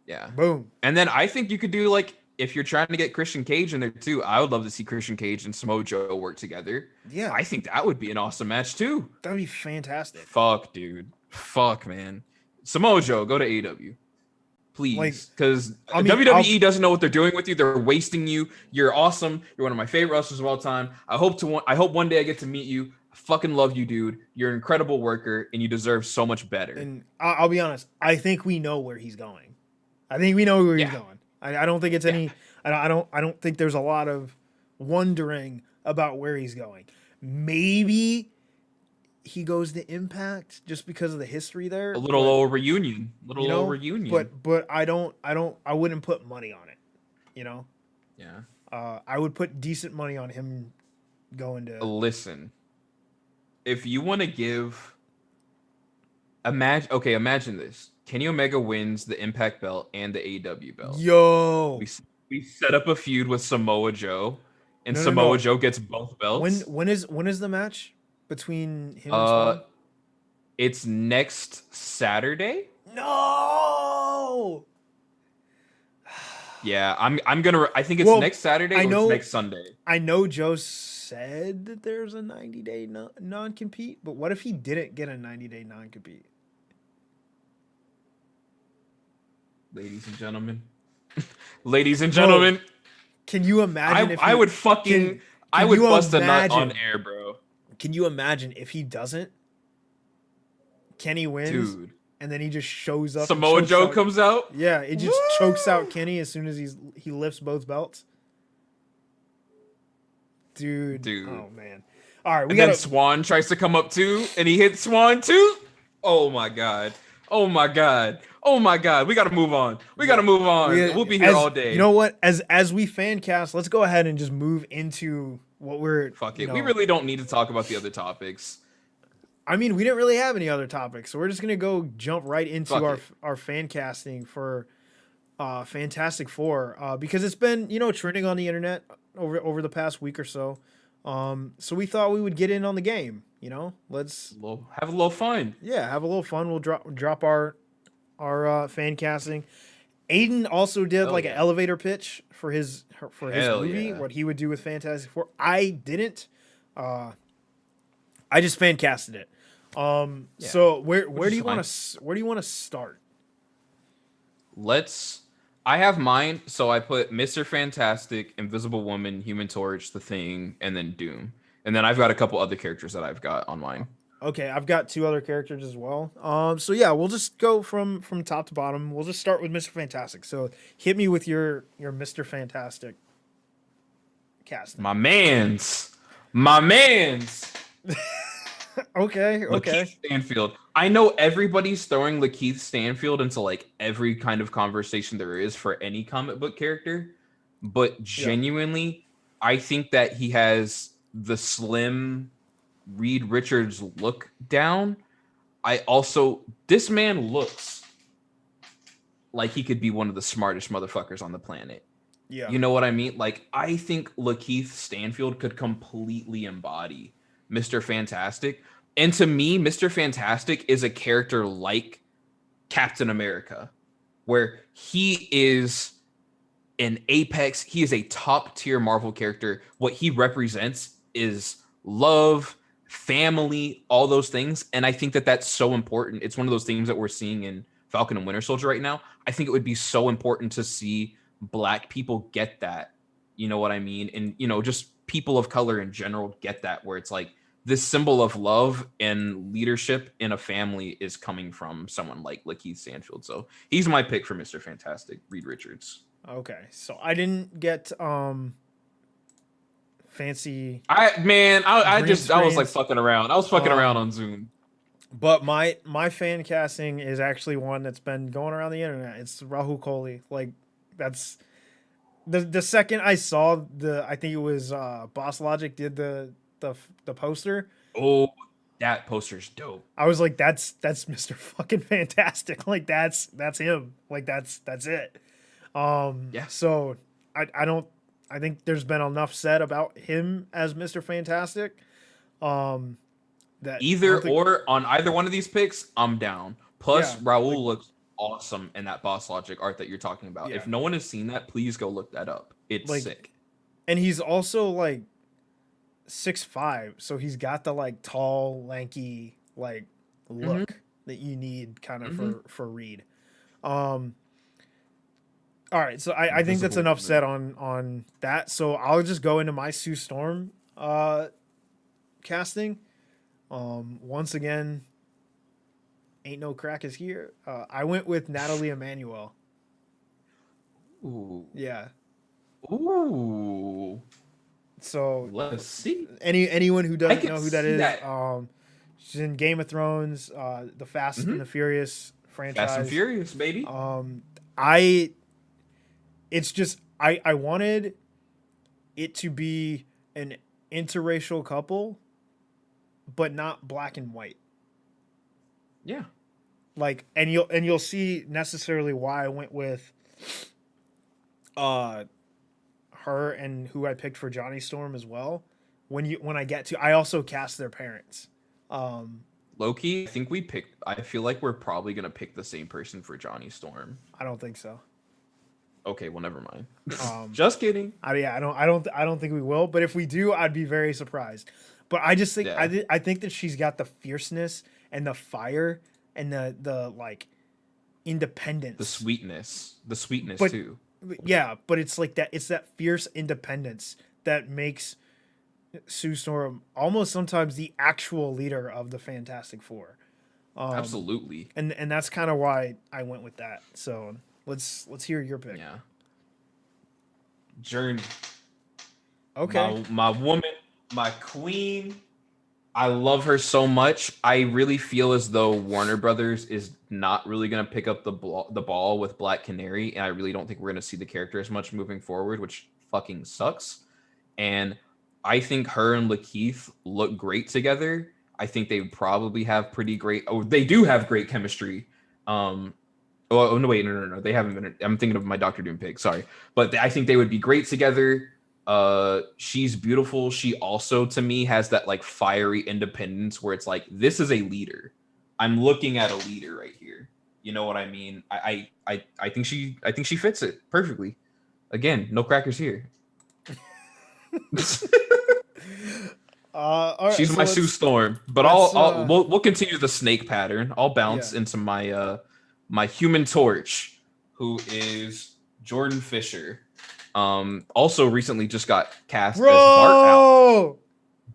Yeah. Boom. And then I think you could do like, if you're trying to get Christian Cage in there too, I would love to see Christian Cage and Samoa Joe work together. Yeah. I think that would be an awesome match too. That'd be fantastic. Fuck, dude. Fuck, man. Samoa Joe, go to AEW. Please. Because WWE doesn't know what they're doing with you. They're wasting you. You're awesome. You're one of my favorite wrestlers of all time. I hope one day I get to meet you. I fucking love you, dude. You're an incredible worker, and you deserve so much better. And I'll be honest. I think we know where he's going. I think we know where he's going. I don't think it's any. I don't think there's a lot of wondering about where he's going. Maybe he goes to Impact just because of the history there. A little old reunion. Old reunion. But I wouldn't put money on it. You know. Yeah. I would put decent money on him going to. Listen, if you want to give. Imagine this. Kenny Omega wins the Impact belt and the AEW belt. Yo. We set up a feud with Samoa Joe, and Samoa Joe gets both belts. When is the match between him and Samoa? It's next Saturday. No. Yeah, I'm gonna. I think it's Well, next Saturday I or know- it's next Sunday. I know Joe said that there's a 90-day non-compete, but what if he didn't get a 90-day non-compete? Ladies and gentlemen, ladies and Bro, gentlemen, Can you imagine if I he, would fucking can I would you bust a nut on imagine- air, bro. Can you imagine if he doesn't? Kenny wins, Dude, and then he just shows up. and Samoa chokes Joe out- comes out. Yeah, it just chokes out Kenny as soon as he lifts both belts. Dude. Oh man. All right, we And got then Swan tries to come up too, and he hits Swan too. Oh my god. Oh my god. Oh my god. We gotta move on. We gotta move on. We'll be here all day. You know what? As we fan cast, let's go ahead and just move into what we're. Fuck you it. know- We really don't need to talk about the other topics. I mean, we didn't really have any other topics, so we're just gonna go jump right into Fuck it. our fan casting for Fantastic Four because it's been trending on the internet over the past week or so. So we thought we would get in on the game. Let's Have a little fun. have a little fun. We'll drop our fan casting. Aiden also did Hell like yeah. an elevator pitch for his Hell movie, yeah. what he would do with Fantastic Four. I didn't. I just fan casted it. So where do is you want fine. to where do you want to start? I have mine, so I put Mr. Fantastic, Invisible Woman, Human Torch, The Thing, and then Doom. And then I've got a couple other characters that I've got on mine. Okay, I've got two other characters as well. So yeah, we'll just go from top to bottom. We'll just start with Mr. Fantastic. So hit me with your Mr. Fantastic cast. My man's. Okay. Lakeith Stanfield. I know everybody's throwing Lakeith Stanfield into like every kind of conversation there is for any comic book character, but genuinely, I think that he has the slim Reed Richards look down. This man looks like he could be one of the smartest motherfuckers on the planet. Yeah. You know what I mean? Like, I think Lakeith Stanfield could completely embody Mr. Fantastic. And to me, Mr. Fantastic is a character like Captain America, where he is an apex. He is a top tier Marvel character. What he represents is love, family, all those things. And I think that that's so important. It's one of those things that we're seeing in Falcon and Winter Soldier right now. I think it would be so important to see Black people get that. You know what I mean? And, just people of color in general get that, where it's like this symbol of love and leadership in a family is coming from someone like Lakeith Stanfield. So he's my pick for Mr. Fantastic, Reed Richards. Okay. So I didn't get fancy, I was like screens. fucking around. I was fucking around on Zoom. but my fan casting is actually one that's been going around the internet. It's Rahul Kohli. Like that's the second I saw I think it was Boss Logic did the poster. Oh, that poster's dope. I was like, that's Mr. fucking Fantastic. Like that's him. Like that's it. Yeah. So I think there's been enough said about him as Mr. Fantastic. That On either one of these picks, I'm down. Plus, Yeah, Raul looks awesome in that Boss Logic art that you're talking about. Yeah. If no one has seen that, please go look that up. It's Like, sick. and he's also like 6'5", so he's got the like tall, lanky like look that you need kind of for Reed. All right, so I think that's Invisible enough Woman. said on that. So I'll just go into my Sue Storm casting. Once again, ain't no crack is here. I went with Natalie Emmanuel. Ooh. Yeah. Ooh. So Let's see. anyone who doesn't can know who that see is, that. she's in Game of Thrones, the Fast and the Furious franchise. Fast and Furious, baby. I wanted it to be an interracial couple, but not black and white. Yeah. Like, and you'll see necessarily why I went with her and who I picked for Johnny Storm as well. When I get to, I also cast their parents. Loki, I feel like we're probably gonna pick the same person for Johnny Storm. I don't think so. Okay, well, never mind. Um, Just kidding. I don't think we will. But if we do, I'd be very surprised. But I just think Yeah. I think that she's got the fierceness and the fire and the like independence, The sweetness but too. yeah, but it's like that. It's that fierce independence that makes Sue Storm almost sometimes the actual leader of the Fantastic Four. Absolutely. And that's kind of why I went with that. So let's hear your pick. Yeah. Journey. Okay. My woman, my queen. I love her so much. I really feel as though Warner Brothers is not really going to pick up the ball with Black Canary, and I really don't think we're going to see the character as much moving forward, which fucking sucks. And I think her and Lakeith look great together. I think they would probably have pretty great. Oh, they do have great chemistry. Oh no, wait, no. They haven't been. I'm thinking of my Doctor Doom pick. Sorry, but I think they would be great together. She's beautiful. She also, to me, has that like fiery independence where it's like, this is a leader. I'm looking at a leader right here. You know what I mean? I think she fits it perfectly. Again, no crackers here. All right, She's so my Sue Storm, but we'll continue the snake pattern. I'll bounce into my my Human Torch, who is Jordan Fisher. Also recently just got cast as Bart out.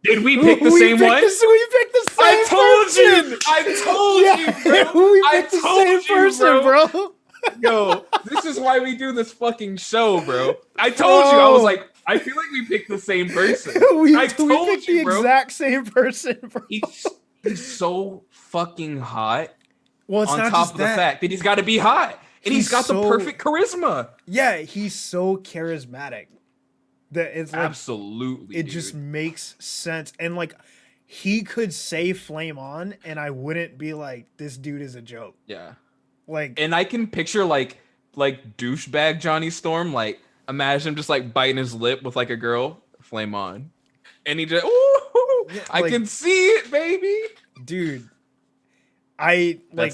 Did we pick the same one? We picked the same person. I told you, bro. We picked the same person, bro. Yo, this is why we do this fucking show, bro. I told you. I was like, I feel like we picked the same person. I told picked you, the bro. exact same person, bro. He's so fucking hot. Well, it's on not top just of the that. fact that he's got to be hot, and he's got the perfect charisma. Yeah, he's so charismatic that it's like absolutely. It just makes sense, and like he could say "Flame On," and I wouldn't be like, "This dude is a joke." Yeah. Like, and I can picture like douchebag Johnny Storm, like imagine him just like biting his lip with like a girl, "Flame On," and he just, ooh, yeah, I can see it, baby. Dude, I like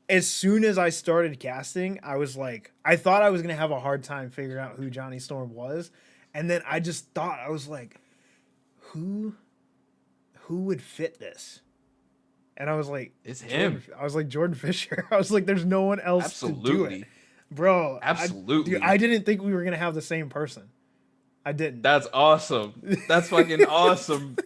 as soon as I started casting, I was like, I thought I was gonna have a hard time figuring out who Johnny Storm was, and then I just thought, I was like, who would fit this? And I was like, it's him. I was like, Jordan Fisher. I was like, there's no one else to do it. Bro. Absolutely. I didn't think we were going to have the same person. I didn't. That's awesome. That's fucking awesome.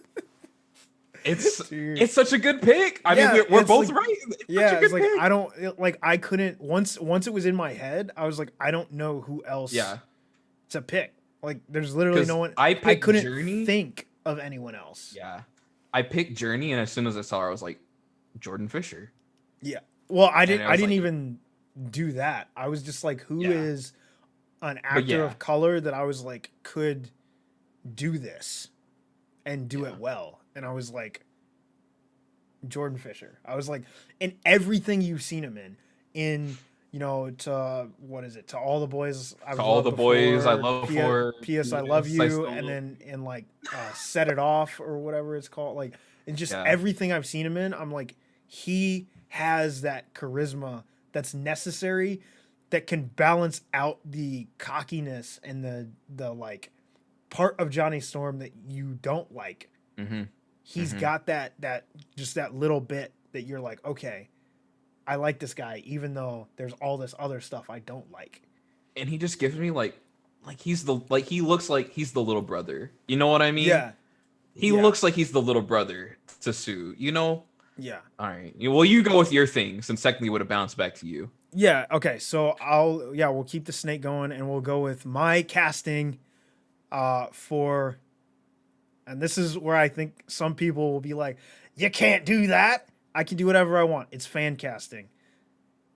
It's such a good pick. I mean, we're both right. It's like, pick. I don't, like, I couldn't, once it was in my head, I was like, I don't know who else to pick. Like, there's literally no one. I couldn't think of anyone else. Yeah. I picked Journey, and as soon as I saw her, I was like, Jordan Fisher. Yeah. Well, I didn't even do that. I was just like, who is an actor of color that I was like could do this and do it well? And I was like, Jordan Fisher. I was like, in everything you've seen him in you know, to what is it? To All the Boys I Love Before, P.S. I Love You, and then in like Set It Off or whatever it's called. Like, and just everything I've seen him in, I'm like, he has that charisma that's necessary that can balance out the cockiness and the like part of Johnny Storm that you don't like. Mm-hmm. He's got that just that little bit that you're like, okay, I like this guy, even though there's all this other stuff I don't like. And he just gives me like he looks like he's the little brother. You know what I mean? Yeah. He looks like he's the little brother to Sue, you know? Yeah. All right. Well, you go with your thing, since technically would have bounced back to you. Yeah. Okay. So we'll keep the snake going, and we'll go with my casting for, and this is where I think some people will be like, you can't do that. I can do whatever I want. It's fan casting.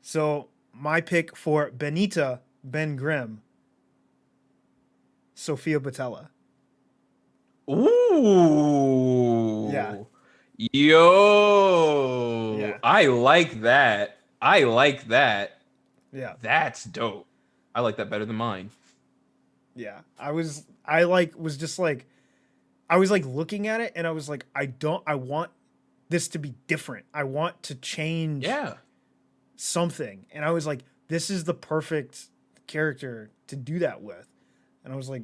So my pick for Benita Ben Grimm, Sophia Botella. Ooh. Yeah. Yo. Yeah. I like that. Yeah. That's dope. I like that better than mine. Yeah. I was looking at it and I was like, I want this to be different. I want to change something. And I was like, this is the perfect character to do that with. And I was like,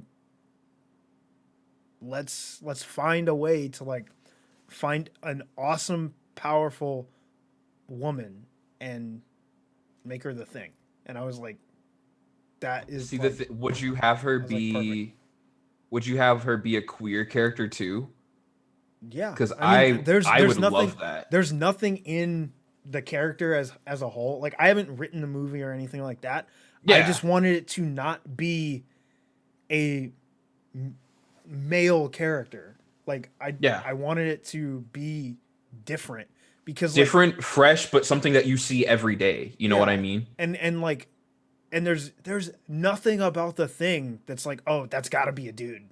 let's find a way to like find an awesome, powerful woman and make her the Thing. And I was like, that is. See, like, would you have her like, be? perfect. Would you have her be a queer character too? Yeah, Because I mean, I would nothing, love that. There's nothing in the character as a whole. Like, I haven't written the movie or anything like that. Yeah. I just wanted it to not be a male character. Like, I wanted it to be different because Different, like, fresh, but something that you see every day. You know what I mean? And like, and there's nothing about the Thing that's like, oh, that's got to be a dude.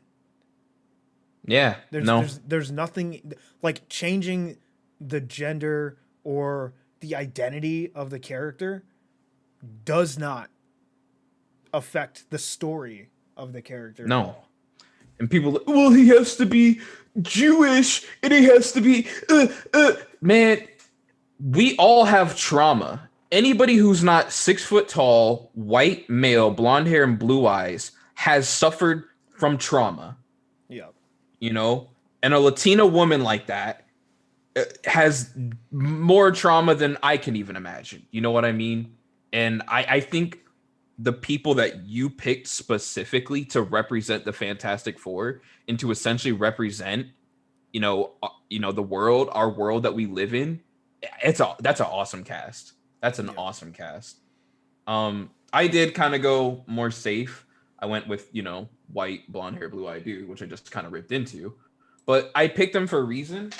Yeah. There's nothing like changing the gender or the identity of the character does not affect the story of the character. No. And people, well, he has to be Jewish and he has to be, man, we all have trauma. Anybody who's not 6 foot tall, white male, blonde hair and blue eyes has suffered from trauma. Yeah. You know, and a Latina woman like that has more trauma than I can even imagine. You know what I mean? And I think the people that you picked specifically to represent the Fantastic Four and to essentially represent, you know, the world, our world that we live in, that's an awesome cast. That's an awesome cast. I did kind of go more safe. I went with, you know, white, blonde hair, blue eyed dude, which I just kind of ripped into. But I picked them for a reason.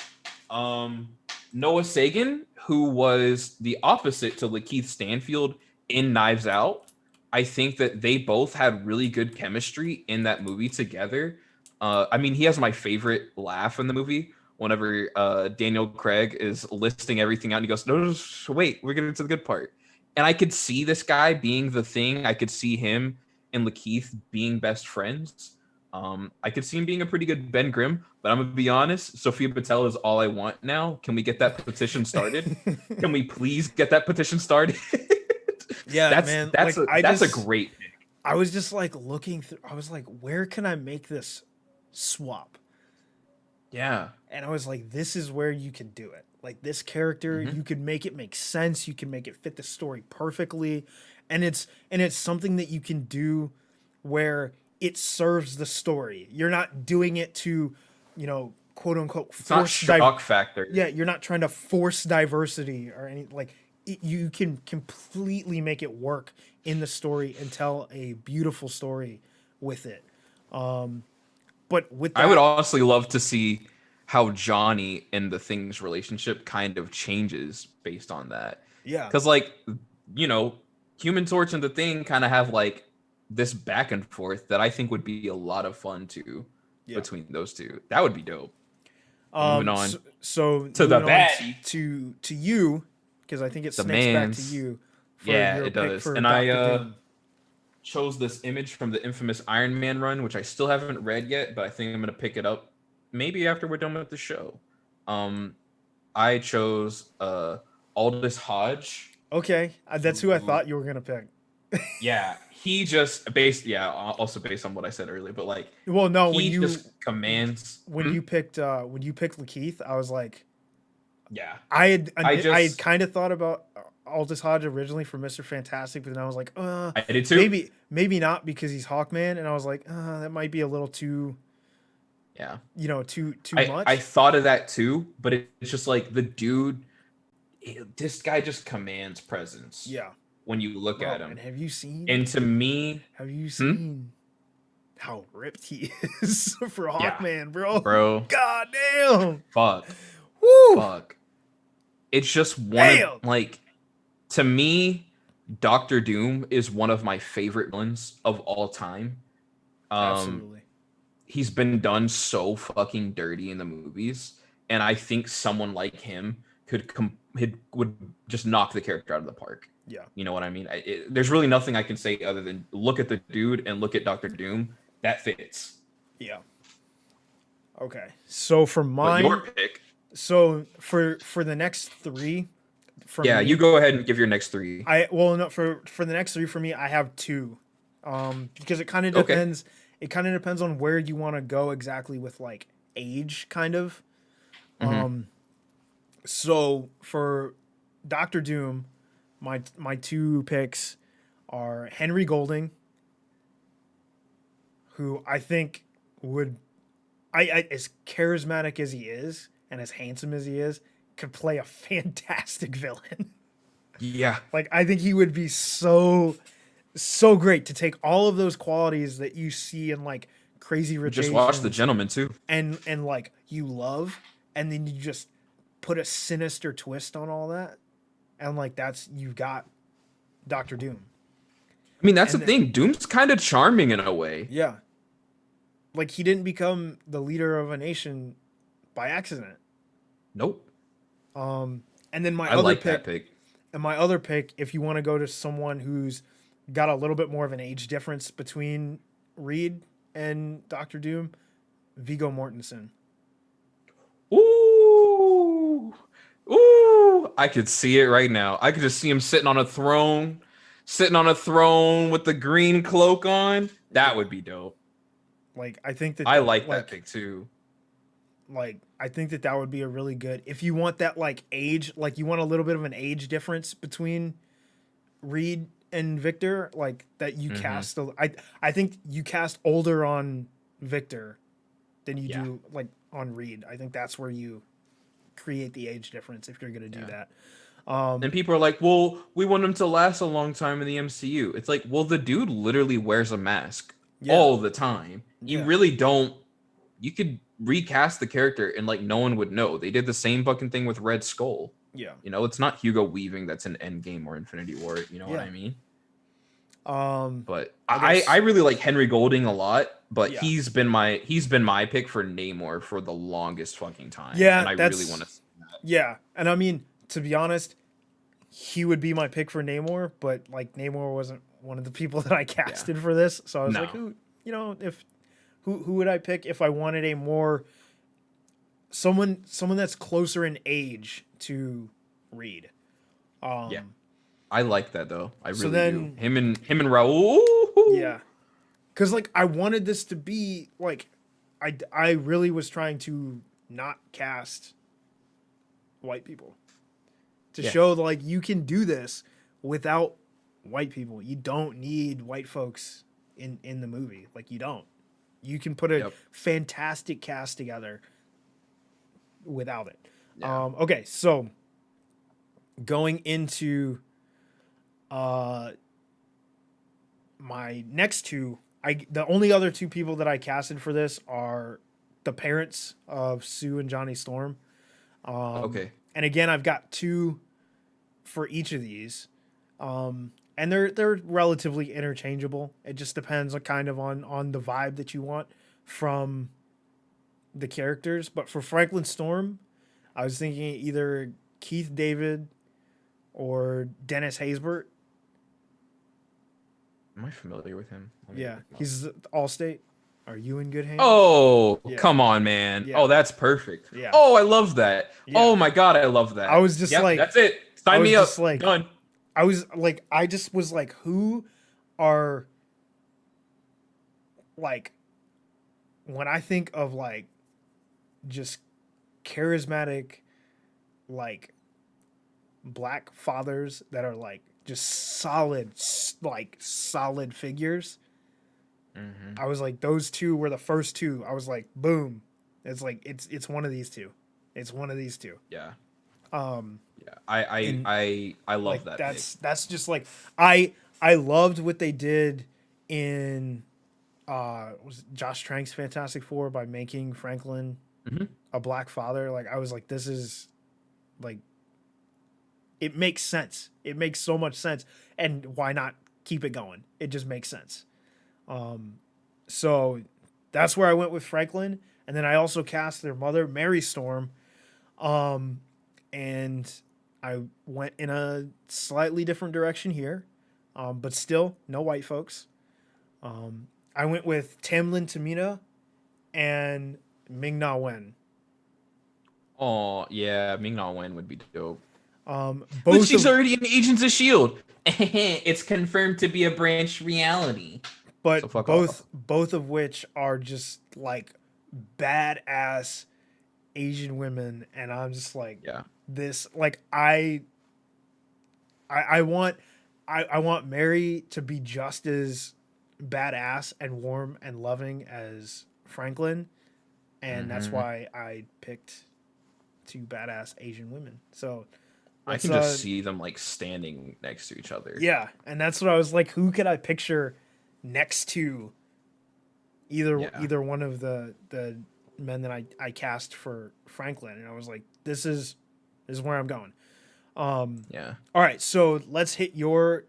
Noah Sagan, who was the opposite to Lakeith Stanfield in Knives Out. I think that they both had really good chemistry in that movie together. I mean, he has my favorite laugh in the movie whenever Daniel Craig is listing everything out and he goes, no, wait, we're getting to the good part. And I could see this guy being the Thing. I could see him and Lakeith being best friends. I could see him being a pretty good Ben Grimm, but I'm gonna be honest, Sophia Patel is all I want now. Can we get that petition started? Can we please get that petition started? Yeah, that's a great pick. I was just like looking through, I was like, where can I make this swap? Yeah. And I was like, this is where you can do it. Like, this character, you can make it make sense, you can make it fit the story perfectly. And it's something that you can do where it serves the story. You're not doing it to, you know, quote unquote, it's not shock factor. Yeah, you're not trying to force diversity or any, like, you can completely make it work in the story and tell a beautiful story with it. But with that, I would honestly love to see how Johnny and the Thing's relationship kind of changes based on that. Yeah. Because, like, you know, Human Torch and the Thing kind of have like this back and forth that I think would be a lot of fun too between those two. That would be dope. Moving on. So to the baddie. To you, because I think it snakes back to you. Yeah, it does. And Dr. I Doom. chose this image from the infamous Iron Man run, which I still haven't read yet, but I think I'm gonna pick it up maybe after we're done with the show. I chose Aldous Hodge. Okay, that's who I thought you were gonna pick. Yeah, he just also based on what I said earlier, but like, well, no, he just commands. When you picked Lakeith, I was like, yeah, I had kind of thought about Aldous Hodge originally for Mr. Fantastic, but then I was like, I did too. Maybe not because he's Hawkman, and I was like, that might be a little too. Yeah, you know, too much. I thought of that too, but it's just like the dude. This guy just commands presence. Yeah. When you look at him. And have you seen? And to me, have you seen how ripped he is for Hawkman, bro? Bro. God damn. Fuck. Woo. Fuck. It's just one of, like, to me, Doctor Doom is one of my favorite villains of all time. Absolutely. He's been done so fucking dirty in the movies, and I think someone like him would just knock the character out of the park. Yeah. You know what I mean? There's really nothing I can say other than look at the dude and look at Doctor Doom. That fits. Yeah. Okay. So for mine, your pick. So for the next three, you go ahead and give your next three. For the next three for me, I have two because it kind of Okay. depends. It kind of depends on where you want to go exactly with like age, kind of. So for Doctor Doom, my two picks are Henry Golding, who I think would, as charismatic as he is and as handsome as he is, could play a fantastic villain. Yeah. Like I think he would be so great to take all of those qualities that you see in like Crazy Rich Just watch The Asians Gentleman too. and like you love, and then you just put a sinister twist on all that, and like that's you've got Doctor Doom. I mean, that's And the thing. Doom's kind of charming in a way. Yeah, like he didn't become the leader of a nation by accident. Nope. And then my I other like pick, that pick. and my other pick, if you want to go to someone who's got a little bit more of an age difference between Reed and Doctor Doom, Viggo Mortensen. Ooh. Ooh. I could see it right now. I could just see him sitting on a throne with the green cloak on. That would be dope. Like I think that I like that pick too. Like I think that would be a really good, if you want that like age, like you want a little bit of an age difference between Reed and Victor, like that you cast. I think you cast older on Victor than you do like on Reed. I think that's where you create the age difference if you're going to do that. And people are like, well, we want him to last a long time in the MCU. It's like, well, the dude literally wears a mask all the time. You really don't. You could recast the character and like no one would know. They did the same fucking thing with Red Skull. Yeah. You know, it's not Hugo Weaving that's in Endgame or Infinity War. You know what I mean? But I really like Henry Golding a lot, but he's been my pick for Namor for the longest fucking time. Yeah, and I really want to see that. Yeah, and I mean, to be honest, he would be my pick for Namor, but like Namor wasn't one of the people that I casted for this, so I was like, who would I pick if I wanted a more someone that's closer in age to Reed? I like that though. I really then, do. Him and Raul. Yeah, because like I wanted this to be like, I really was trying to not cast white people to show like you can do this without white people. You don't need white folks in the movie. Like you don't. You can put a fantastic cast together without it. Yeah. Okay, so going into my next two, the only other two people that I casted for this are the parents of Sue and Johnny Storm. Okay. And again, I've got two for each of these. And they're relatively interchangeable. It just depends on kind of on the vibe that you want from the characters. But for Franklin Storm, I was thinking either Keith David or Dennis Haysbert. Am I familiar with him? Yeah, he's Allstate. Are you in good hands? Oh, come on, man. Yeah. Oh, that's perfect. Yeah. Oh, I love that. Yeah. Oh my God, I love that. I was just like, that's it. Sign me up. Like, done. I just was like, who are like, when I think of like just charismatic, like black fathers that are like just solid figures. I was like, those two were the first two. I was like, boom. It's like, it's one of these two. It's one of these two. Yeah. I love like, that. That's just like, I loved what they did in was it Josh Trank's Fantastic Four by making Franklin a black father. Like I was like, this is like, it makes sense. It makes so much sense. And why not keep it going? It just makes sense. So that's where I went with Franklin. And then I also cast their mother, Mary Storm. And I went in a slightly different direction here. But still no white folks. I went with Tamlin Tamina and Ming-Na Wen. Oh yeah, Ming-Na Wen would be dope. Both she's already in Agents of S.H.I.E.L.D. It's confirmed to be a branch reality. So but fuck off. both of which are just like badass Asian women, and I'm just like Yeah. this. Like I want I want Mary to be just as badass and warm and loving as Franklin, and that's Hmm. why I picked two badass Asian women. So I let's can just see them like standing next to each other. yeah, and that's what I was like. Who could I picture next to Yeah. either one of the men that I cast for Franklin? And I was like, this is where I'm going. Yeah. All right, so let's hit your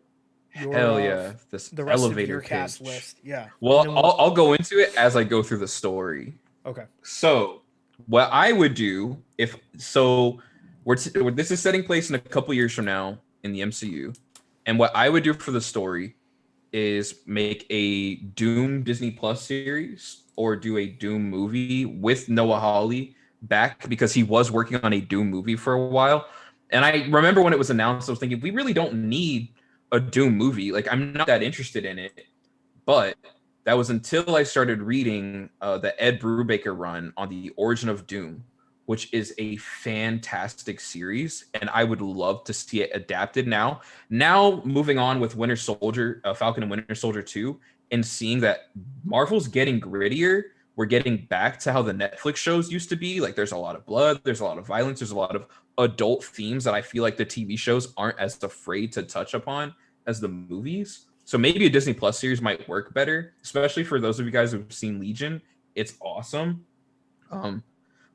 Hell yeah. This the rest of elevator your cast pitch. list. Yeah, and Well, then I'll go into it as I go through the story. okay. So, what I would do if so, this is setting place in a couple years from now in the MCU, and what I would do for the story is make a Doom Disney Plus series or do a Doom movie with Noah Hawley back because he was working on a Doom movie for a while. And I remember when it was announced, I was thinking we really don't need a Doom movie. Like I'm not that interested in it. But that was until I started reading the Ed Brubaker run on the Origin of Doom, which is a fantastic series, and I would love to see it adapted now. Now, moving on with Winter Soldier, Falcon and Winter Soldier 2, and seeing that Marvel's getting grittier, we're getting back to how the Netflix shows used to be. Like, there's a lot of blood, there's a lot of violence, there's a lot of adult themes that I feel like the TV shows aren't as afraid to touch upon as the movies. So maybe a Disney Plus series might work better, especially for those of you guys who've seen Legion. It's awesome.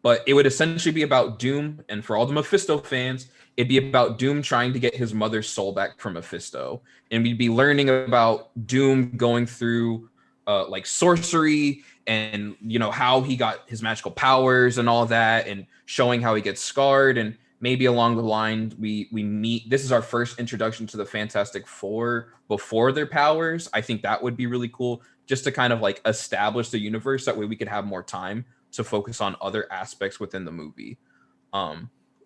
But it would essentially be about Doom, and for all the Mephisto fans, it'd be about Doom trying to get his mother's soul back from Mephisto, and we'd be learning about Doom going through like sorcery and how he got his magical powers and all that, and showing how he gets scarred, and maybe along the line we meet. This is our first introduction to the Fantastic Four before their powers. I think that would be really cool, just to kind of like establish the universe. That way we could have more time to focus on other aspects within the movie.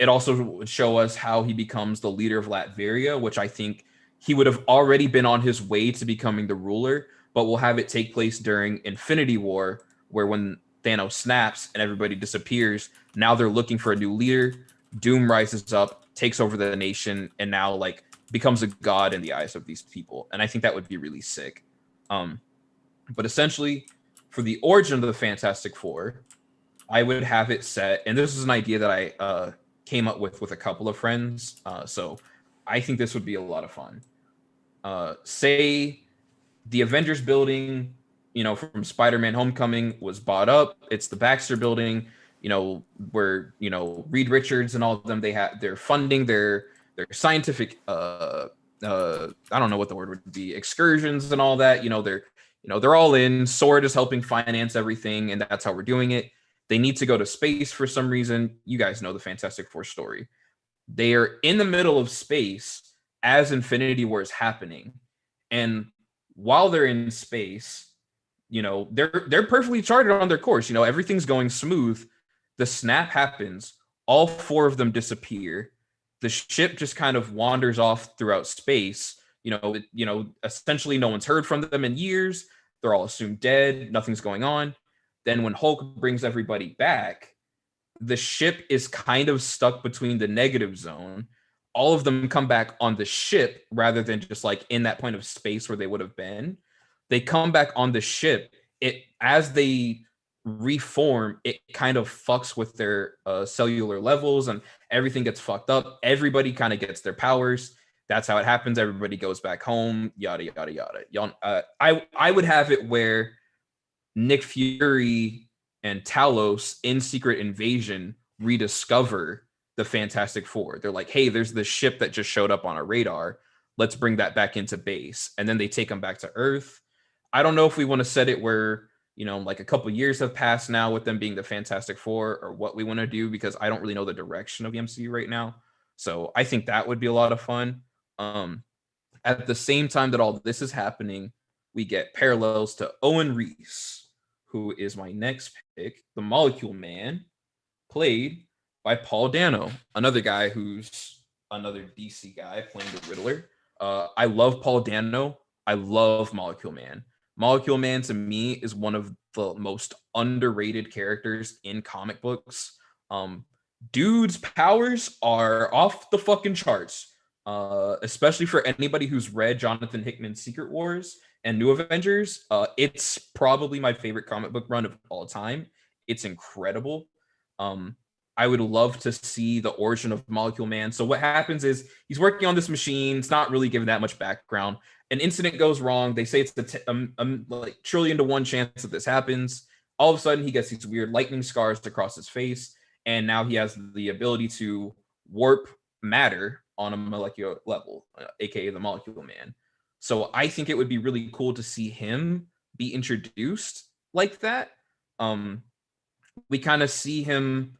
It also would show us how he becomes the leader of Latveria, which I think he would have already been on his way to becoming the ruler, but we'll have it take place during Infinity War, where when Thanos snaps and everybody disappears, now they're looking for a new leader. Doom rises up, takes over the nation, and now like becomes a god in the eyes of these people. And I think that would be really sick. But essentially, for the origin of the Fantastic Four, I would have it set, and this is an idea that I came up with a couple of friends. So I think this would be a lot of fun. Say the Avengers building, from Spider-Man Homecoming was bought up. It's the Baxter building, where, Reed Richards and all of them, they're funding their scientific, I don't know what the word would be, excursions and all that. They're all in. Sword is helping finance everything, and that's how we're doing it. They need to go to space for some reason. You guys know the Fantastic Four story. They are in the middle of space as Infinity War is happening. And while they're in space, they're perfectly charted on their course. Everything's going smooth. The snap happens. All four of them disappear. The ship just kind of wanders off throughout space. Essentially no one's heard from them in years. They're all assumed dead. Nothing's going on. Then when Hulk brings everybody back, the ship is kind of stuck between the negative zone. All of them come back on the ship rather than just like in that point of space where they would have been. They come back on the ship. As they reform, it kind of fucks with their cellular levels, and everything gets fucked up. Everybody kind of gets their powers. That's how it happens. Everybody goes back home. Yada yada yada. I would have it where Nick Fury and Talos in Secret Invasion rediscover the Fantastic Four. They're like, hey, there's this ship that just showed up on our radar. Let's bring that back into base. And then they take them back to Earth. I don't know if we want to set it where, like a couple years have passed now with them being the Fantastic Four, or what we want to do, because I don't really know the direction of the MCU right now. So I think that would be a lot of fun. At the same time that all this is happening, we get parallels to Owen Reese, who is my next pick, the Molecule Man, played by Paul Dano, another guy who's another DC guy playing the Riddler. I love Paul Dano. I love Molecule Man. Molecule Man to me is one of the most underrated characters in comic books. Dude's powers are off the fucking charts, especially for anybody who's read Jonathan Hickman's Secret Wars and New Avengers. It's probably my favorite comic book run of all time. It's incredible. I would love to see the origin of Molecule Man. So what happens is he's working on this machine. It's not really given that much background. An incident goes wrong. They say it's the like trillion to one chance that this happens. All of a sudden, he gets these weird lightning scars across his face, and now he has the ability to warp matter on a molecular level, aka the Molecule Man. So I think it would be really cool to see him be introduced like that. We kind of see him,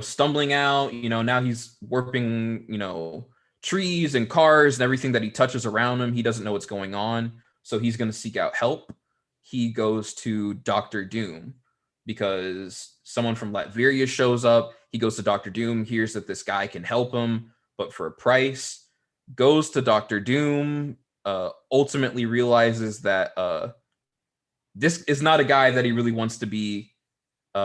stumbling out, now he's warping, trees and cars and everything that he touches around him. He doesn't know what's going on. So he's going to seek out help. He goes to Dr. Doom because someone from Latveria shows up. He goes to Dr. Doom, hears that this guy can help him, but for a price. Goes to Dr. Doom, ultimately realizes that this is not a guy that he really wants to be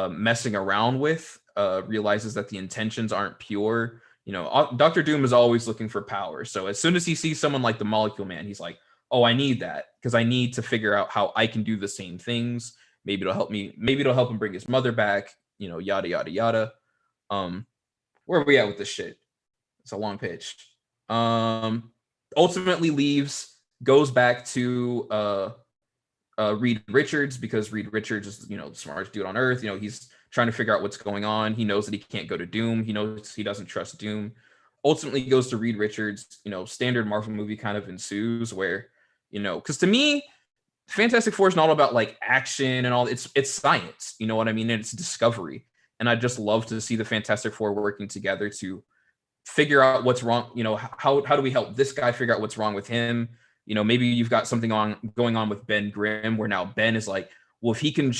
messing around with. Realizes that the intentions aren't pure. Dr. Doom is always looking for power. So as soon as he sees someone like the Molecule Man, he's like, oh, I need that because I need to figure out how I can do the same things. Maybe it'll help me. Maybe it'll help him bring his mother back, yada, yada, yada. Where are we at with this shit? It's a long pitch. Ultimately leaves, goes back to Reed Richards because Reed Richards is, the smartest dude on earth. He's trying to figure out what's going on. He knows that he can't go to Doom. He knows he doesn't trust Doom. Ultimately goes to Reed Richards. Standard Marvel movie kind of ensues where, because to me, Fantastic Four is not all about like action and all. It's science. You know what I mean? And it's discovery. And I'd just love to see the Fantastic Four working together to figure out what's wrong. How do we help this guy figure out what's wrong with him? Maybe you've got something going on with Ben Grimm where now Ben is like, well, if he can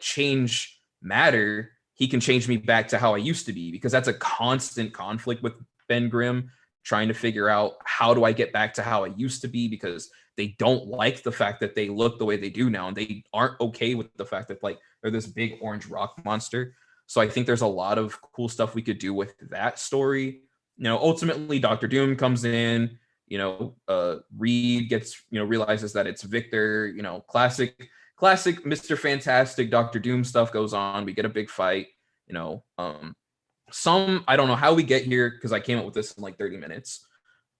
change matter, he can change me back to how I used to be, because that's a constant conflict with Ben Grimm trying to figure out how do I get back to how I used to be, because they don't like the fact that they look the way they do now, and they aren't okay with the fact that they're this big orange rock monster. So I think there's a lot of cool stuff we could do with that story. Ultimately Dr. Doom comes in, Reed gets, realizes that it's Victor, classic Mr. Fantastic Dr. Doom stuff goes on. We get a big fight, I don't know how we get here because I came up with this in like 30 minutes.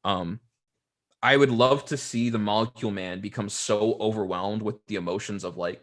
I would love to see the Molecule Man become so overwhelmed with the emotions of like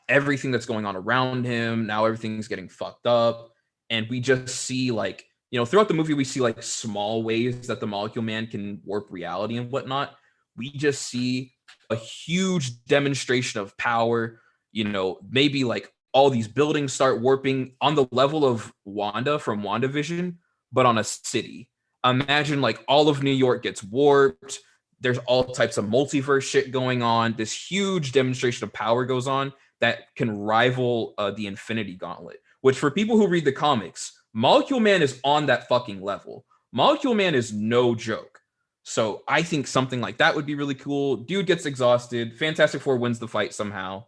everything that's going on around him. Now everything's getting fucked up. And we just see throughout the movie, we see like small ways that the Molecule Man can warp reality and whatnot. We just see a huge demonstration of power. Maybe like all these buildings start warping on the level of Wanda from WandaVision, but on a city. Imagine like all of New York gets warped. There's all types of multiverse shit going on. This huge demonstration of power goes on that can rival the Infinity Gauntlet, which for people who read the comics, Molecule Man is on that fucking level. Molecule Man is no joke. So I think something like that would be really cool. Dude gets exhausted. Fantastic Four wins the fight somehow.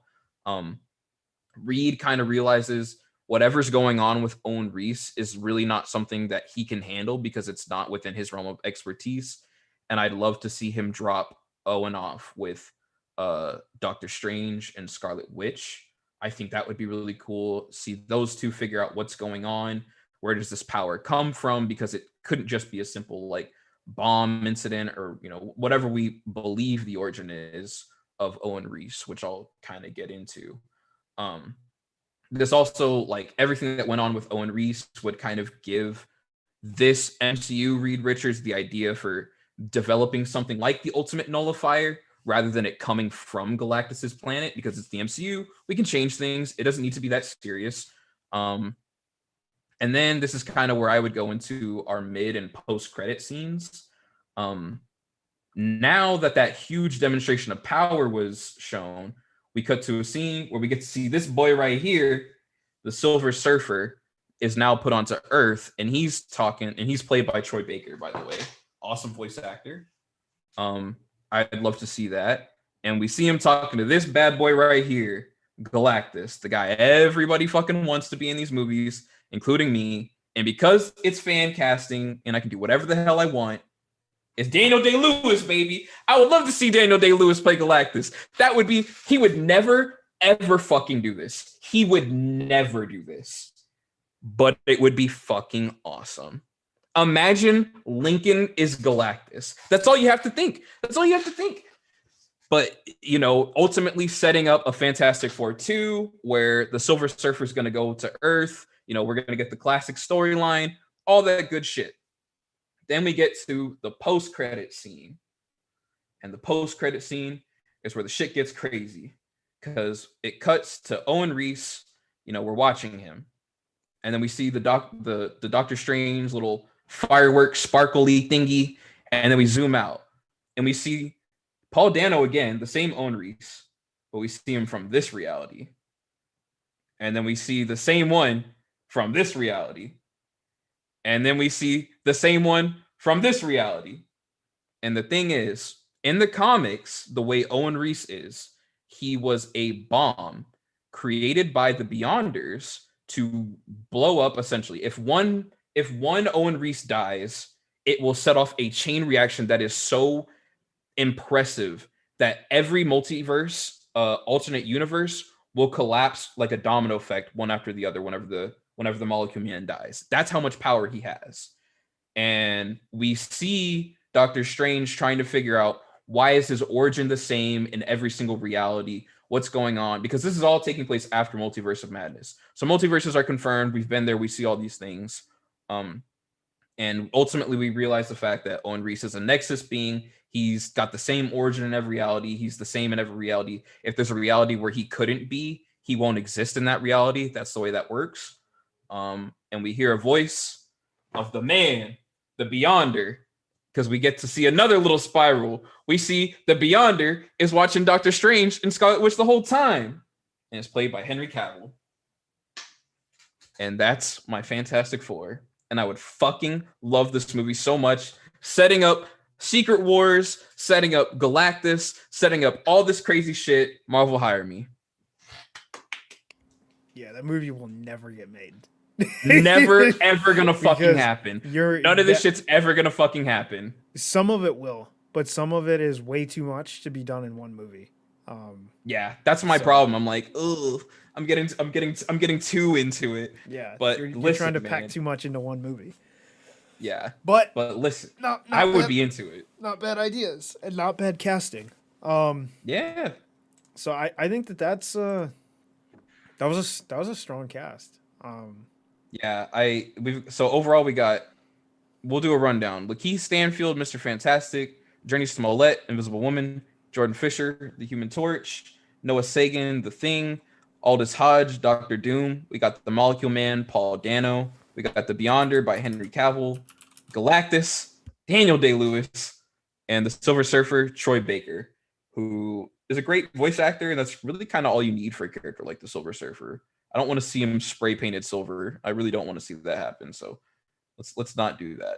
Reed kind of realizes whatever's going on with Owen Reese is really not something that he can handle because it's not within his realm of expertise. And I'd love to see him drop Owen off with Doctor Strange and Scarlet Witch. I think that would be really cool. See those two figure out what's going on. Where does this power come from? Because it couldn't just be a simple like bomb incident or, whatever we believe the origin is of Owen Reese, which I'll kind of get into. This also, like everything that went on with Owen Reese would kind of give this MCU Reed Richards the idea for developing something like the Ultimate Nullifier rather than it coming from Galactus's planet, because it's the MCU. We can change things. It doesn't need to be that serious. And then this is kind of where I would go into our mid and post credit scenes. Now that huge demonstration of power was shown, we cut to a scene where we get to see this boy right here, the Silver Surfer, is now put onto Earth, and he's talking, and he's played by Troy Baker, by the way. Awesome voice actor. I'd love to see that. And we see him talking to this bad boy right here, Galactus, the guy everybody fucking wants to be in these movies, including me. And because it's fan casting and I can do whatever the hell I want, it's Daniel Day-Lewis, baby. I would love to see Daniel Day-Lewis play Galactus. He would never, ever fucking do this. He would never do this. But it would be fucking awesome. Imagine Lincoln is Galactus. That's all you have to think. But, ultimately setting up a Fantastic Four 2 where the Silver Surfer is going to go to Earth. We're going to get the classic storyline, all that good shit. Then we get to the post-credit scene. And the post-credit scene is where the shit gets crazy. Because it cuts to Owen Reese. We're watching him. And then we see the Doctor Strange little fireworks sparkly thingy. And then we zoom out. And we see Paul Dano again, the same Owen Reese. But we see him from this reality. And then we see the same one from this reality. And then we see the same one from this reality. And the thing is, in the comics, the way Owen Reese is, he was a bomb created by the Beyonders to blow up, essentially. If one Owen Reese dies, it will set off a chain reaction that is so impressive that every multiverse, alternate universe will collapse like a domino effect, one after the other, whenever the Molecule Man dies. That's how much power he has. And we see Doctor Strange trying to figure out, why is his origin the same in every single reality? What's going on? Because this is all taking place after Multiverse of Madness. So multiverses are confirmed. We've been there. We see all these things. And ultimately, we realize the fact that Owen Reese is a Nexus being. He's got the same origin in every reality. He's the same in every reality. If there's a reality where he couldn't be, he won't exist in that reality. That's the way that works. And we hear a voice of the man, the Beyonder, because we get to see another little spiral. We see the Beyonder is watching Doctor Strange and Scarlet Witch the whole time. And it's played by Henry Cavill. And that's my Fantastic Four. And I would fucking love this movie so much. Setting up Secret Wars, setting up Galactus, setting up all this crazy shit. Marvel, hire me. Yeah, that movie will never get made. Never, ever gonna fucking happen. None of this shit's ever gonna fucking happen. Some of it will, but some of it is way too much to be done in one movie. Yeah, that's my problem. I'm like, ugh, I'm getting too into it. Yeah, but you're trying to pack too much into one movie. Yeah, but listen, I would be into it. Not bad ideas and not bad casting. Yeah. So I think that's that was a strong cast. Yeah, so overall we'll do a rundown. Lakeith Stanfield, Mr. Fantastic, Journey Smollett, Invisible Woman, Jordan Fisher, The Human Torch, Noah Sagan, The Thing, Aldous Hodge, Doctor Doom. We got The Molecule Man, Paul Dano. We got The Beyonder by Henry Cavill, Galactus, Daniel Day-Lewis, and the Silver Surfer, Troy Baker, who is a great voice actor, and that's really kind of all you need for a character like the Silver Surfer. I don't want to see him spray painted silver. I really don't want to see that happen. So let's not do that.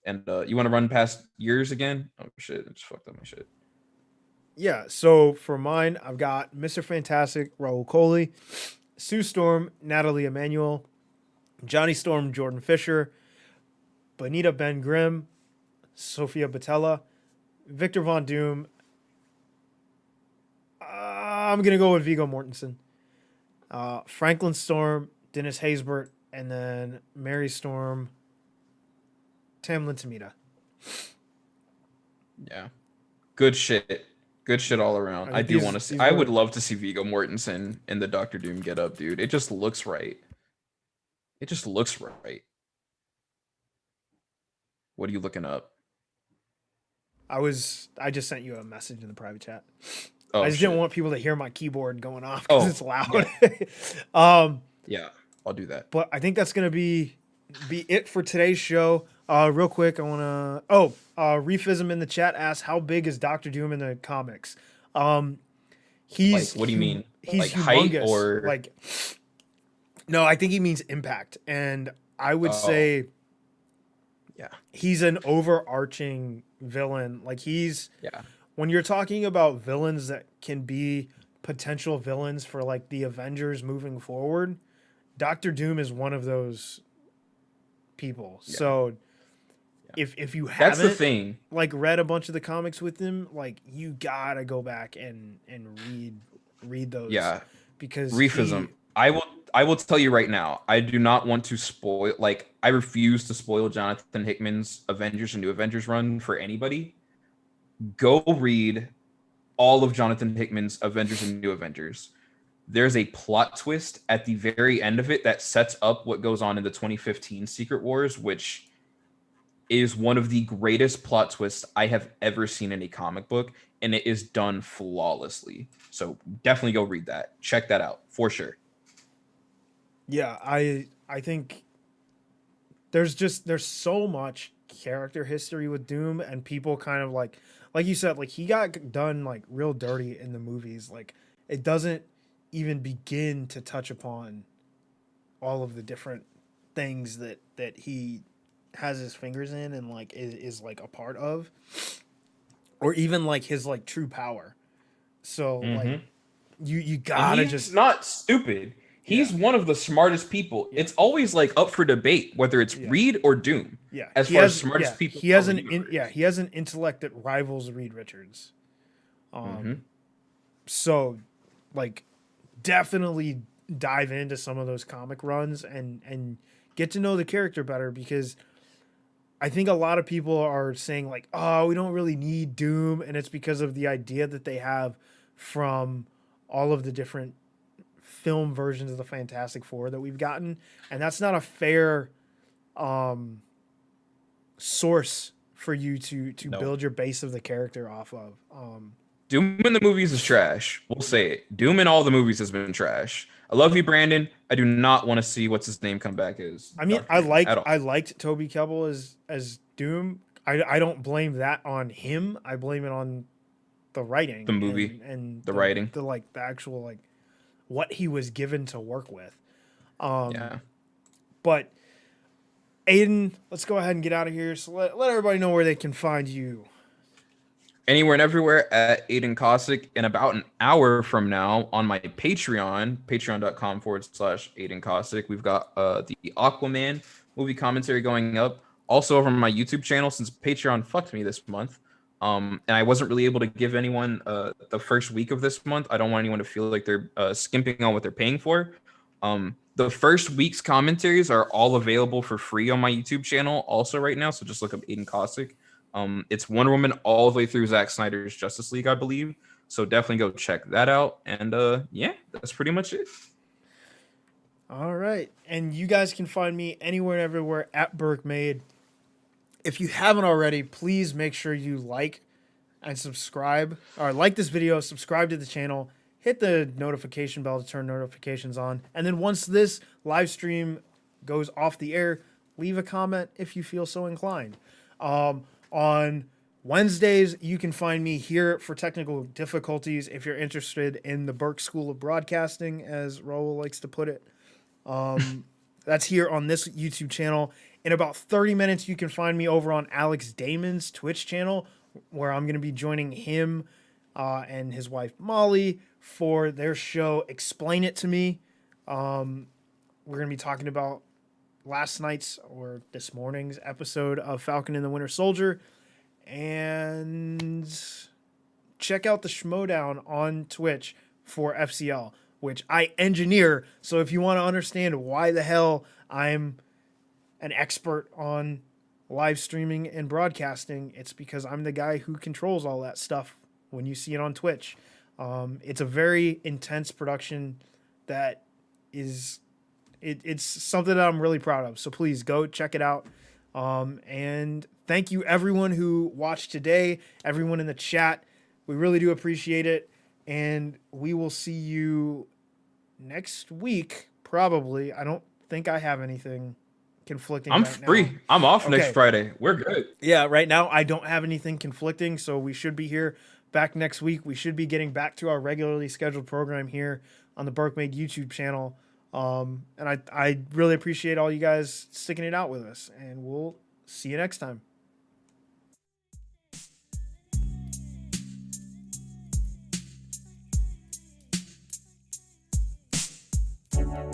And you want to run past yours again? Oh shit, I just fucked up my shit. Yeah, so for mine, I've got Mr. Fantastic, Raul Coley, Sue Storm, Natalie Emanuel, Johnny Storm, Jordan Fisher, Bonita Ben Grimm, Sophia Botella, Victor Von Doom. I'm going to go with Viggo Mortensen. Franklin Storm, Dennis Haysbert, and then Mary Storm, Tamlin Tamita. Yeah. Good shit. Good shit all around. I do want to see. I would love to see Viggo Mortensen in the Doctor Doom getup, dude. It just looks right. It just looks right. What are you looking up? I just sent you a message in the private chat. Oh, I just didn't want people to hear my keyboard going off because it's loud. Yeah. Yeah, I'll do that. But I think that's gonna be it for today's show. Real quick, I want to. Reefism in the chat asks, "How big is Doctor Doom in the comics?" He's like, what do you mean? He's like humongous. Height or like? No, I think he means impact, and I would say, yeah, he's an overarching villain. Like he's when you're talking about villains that can be potential villains for like the Avengers moving forward, Doctor Doom is one of those people. Yeah. So if you That's the haven't thing. like read a bunch of the comics with him, like you gotta go back and read those. Yeah. Because Reefism. I will tell you right now, I do not want to spoil, like, I refuse to spoil Jonathan Hickman's Avengers and New Avengers run for anybody. Go read all of Jonathan Hickman's Avengers and New Avengers. There's a plot twist at the very end of it that sets up what goes on in the 2015 Secret Wars, which is one of the greatest plot twists I have ever seen in a comic book, and it is done flawlessly. So definitely go read that. Check that out for sure. Yeah, I think there's so much character history with Doom, and people kind of like you said, like he got done like real dirty in the movies. Like it doesn't even begin to touch upon all of the different things that he has his fingers in and like is like a part of, or even like his like true power. So like you gotta just not stupid. He's one of the smartest people. Yeah. It's always like up for debate whether it's Reed or Doom. Yeah, as far as smartest people. He has he has an intellect that rivals Reed Richards. So like definitely dive into some of those comic runs and get to know the character better, because I think a lot of people are saying like, oh, we don't really need Doom, and it's because of the idea that they have from all of the different film versions of the Fantastic Four that we've gotten, and that's not a fair source for you to build your base of the character off of. Doom in the movies is trash. We'll say it. Doom in all the movies has been trash. I love you, Brandon. I do not want to see what's his name come back as. I mean, I liked Toby Kebbell as Doom. I don't blame that on him. I blame it on the writing, the movie, and the writing, the actual like what he was given to work with. But Aiden, let's go ahead and get out of here. So let everybody know where they can find you. Anywhere and everywhere at Aiden Kossick. In about an hour from now on my Patreon, patreon.com/Aiden Kossick, we've got the Aquaman movie commentary going up. Also over on my YouTube channel, since Patreon fucked me this month. And I wasn't really able to give anyone the first week of this month. I don't want anyone to feel like they're skimping on what they're paying for. The first week's commentaries are all available for free on my YouTube channel also right now. So just look up Aiden Kossick. It's Wonder Woman all the way through Zack Snyder's Justice League, I believe. So definitely go check that out. And yeah, that's pretty much it. All right. And you guys can find me anywhere and everywhere at BurkeMade. If you haven't already, please make sure you like and subscribe, or like this video, subscribe to the channel, hit the notification bell to turn notifications on. And then once this live stream goes off the air, leave a comment if you feel so inclined. On Wednesdays, you can find me here for technical difficulties if you're interested in the Burke School of Broadcasting, as Raul likes to put it. That's here on this YouTube channel. In about 30 minutes, you can find me over on Alex Damon's Twitch channel, where I'm going to be joining him and his wife Molly for their show Explain It to Me. We're going to be talking about last night's or this morning's episode of Falcon and the Winter Soldier. And check out the Schmodown on Twitch for FCL, which I engineer. So if you want to understand why the hell I'm an expert on live streaming and broadcasting, it's because I'm the guy who controls all that stuff when you see it on Twitch. It's a very intense production that is it's something that I'm really proud of. So please go check it out. And thank you everyone who watched today, everyone in the chat. We really do appreciate it. And we will see you next week, probably. I don't think I have anything conflicting. I'm free. Now. I'm off next Friday. We're good. Yeah, right now I don't have anything conflicting, so we should be here back next week. We should be getting back to our regularly scheduled program here on the BurkeMade YouTube channel. And I really appreciate all you guys sticking it out with us, and we'll see you next time.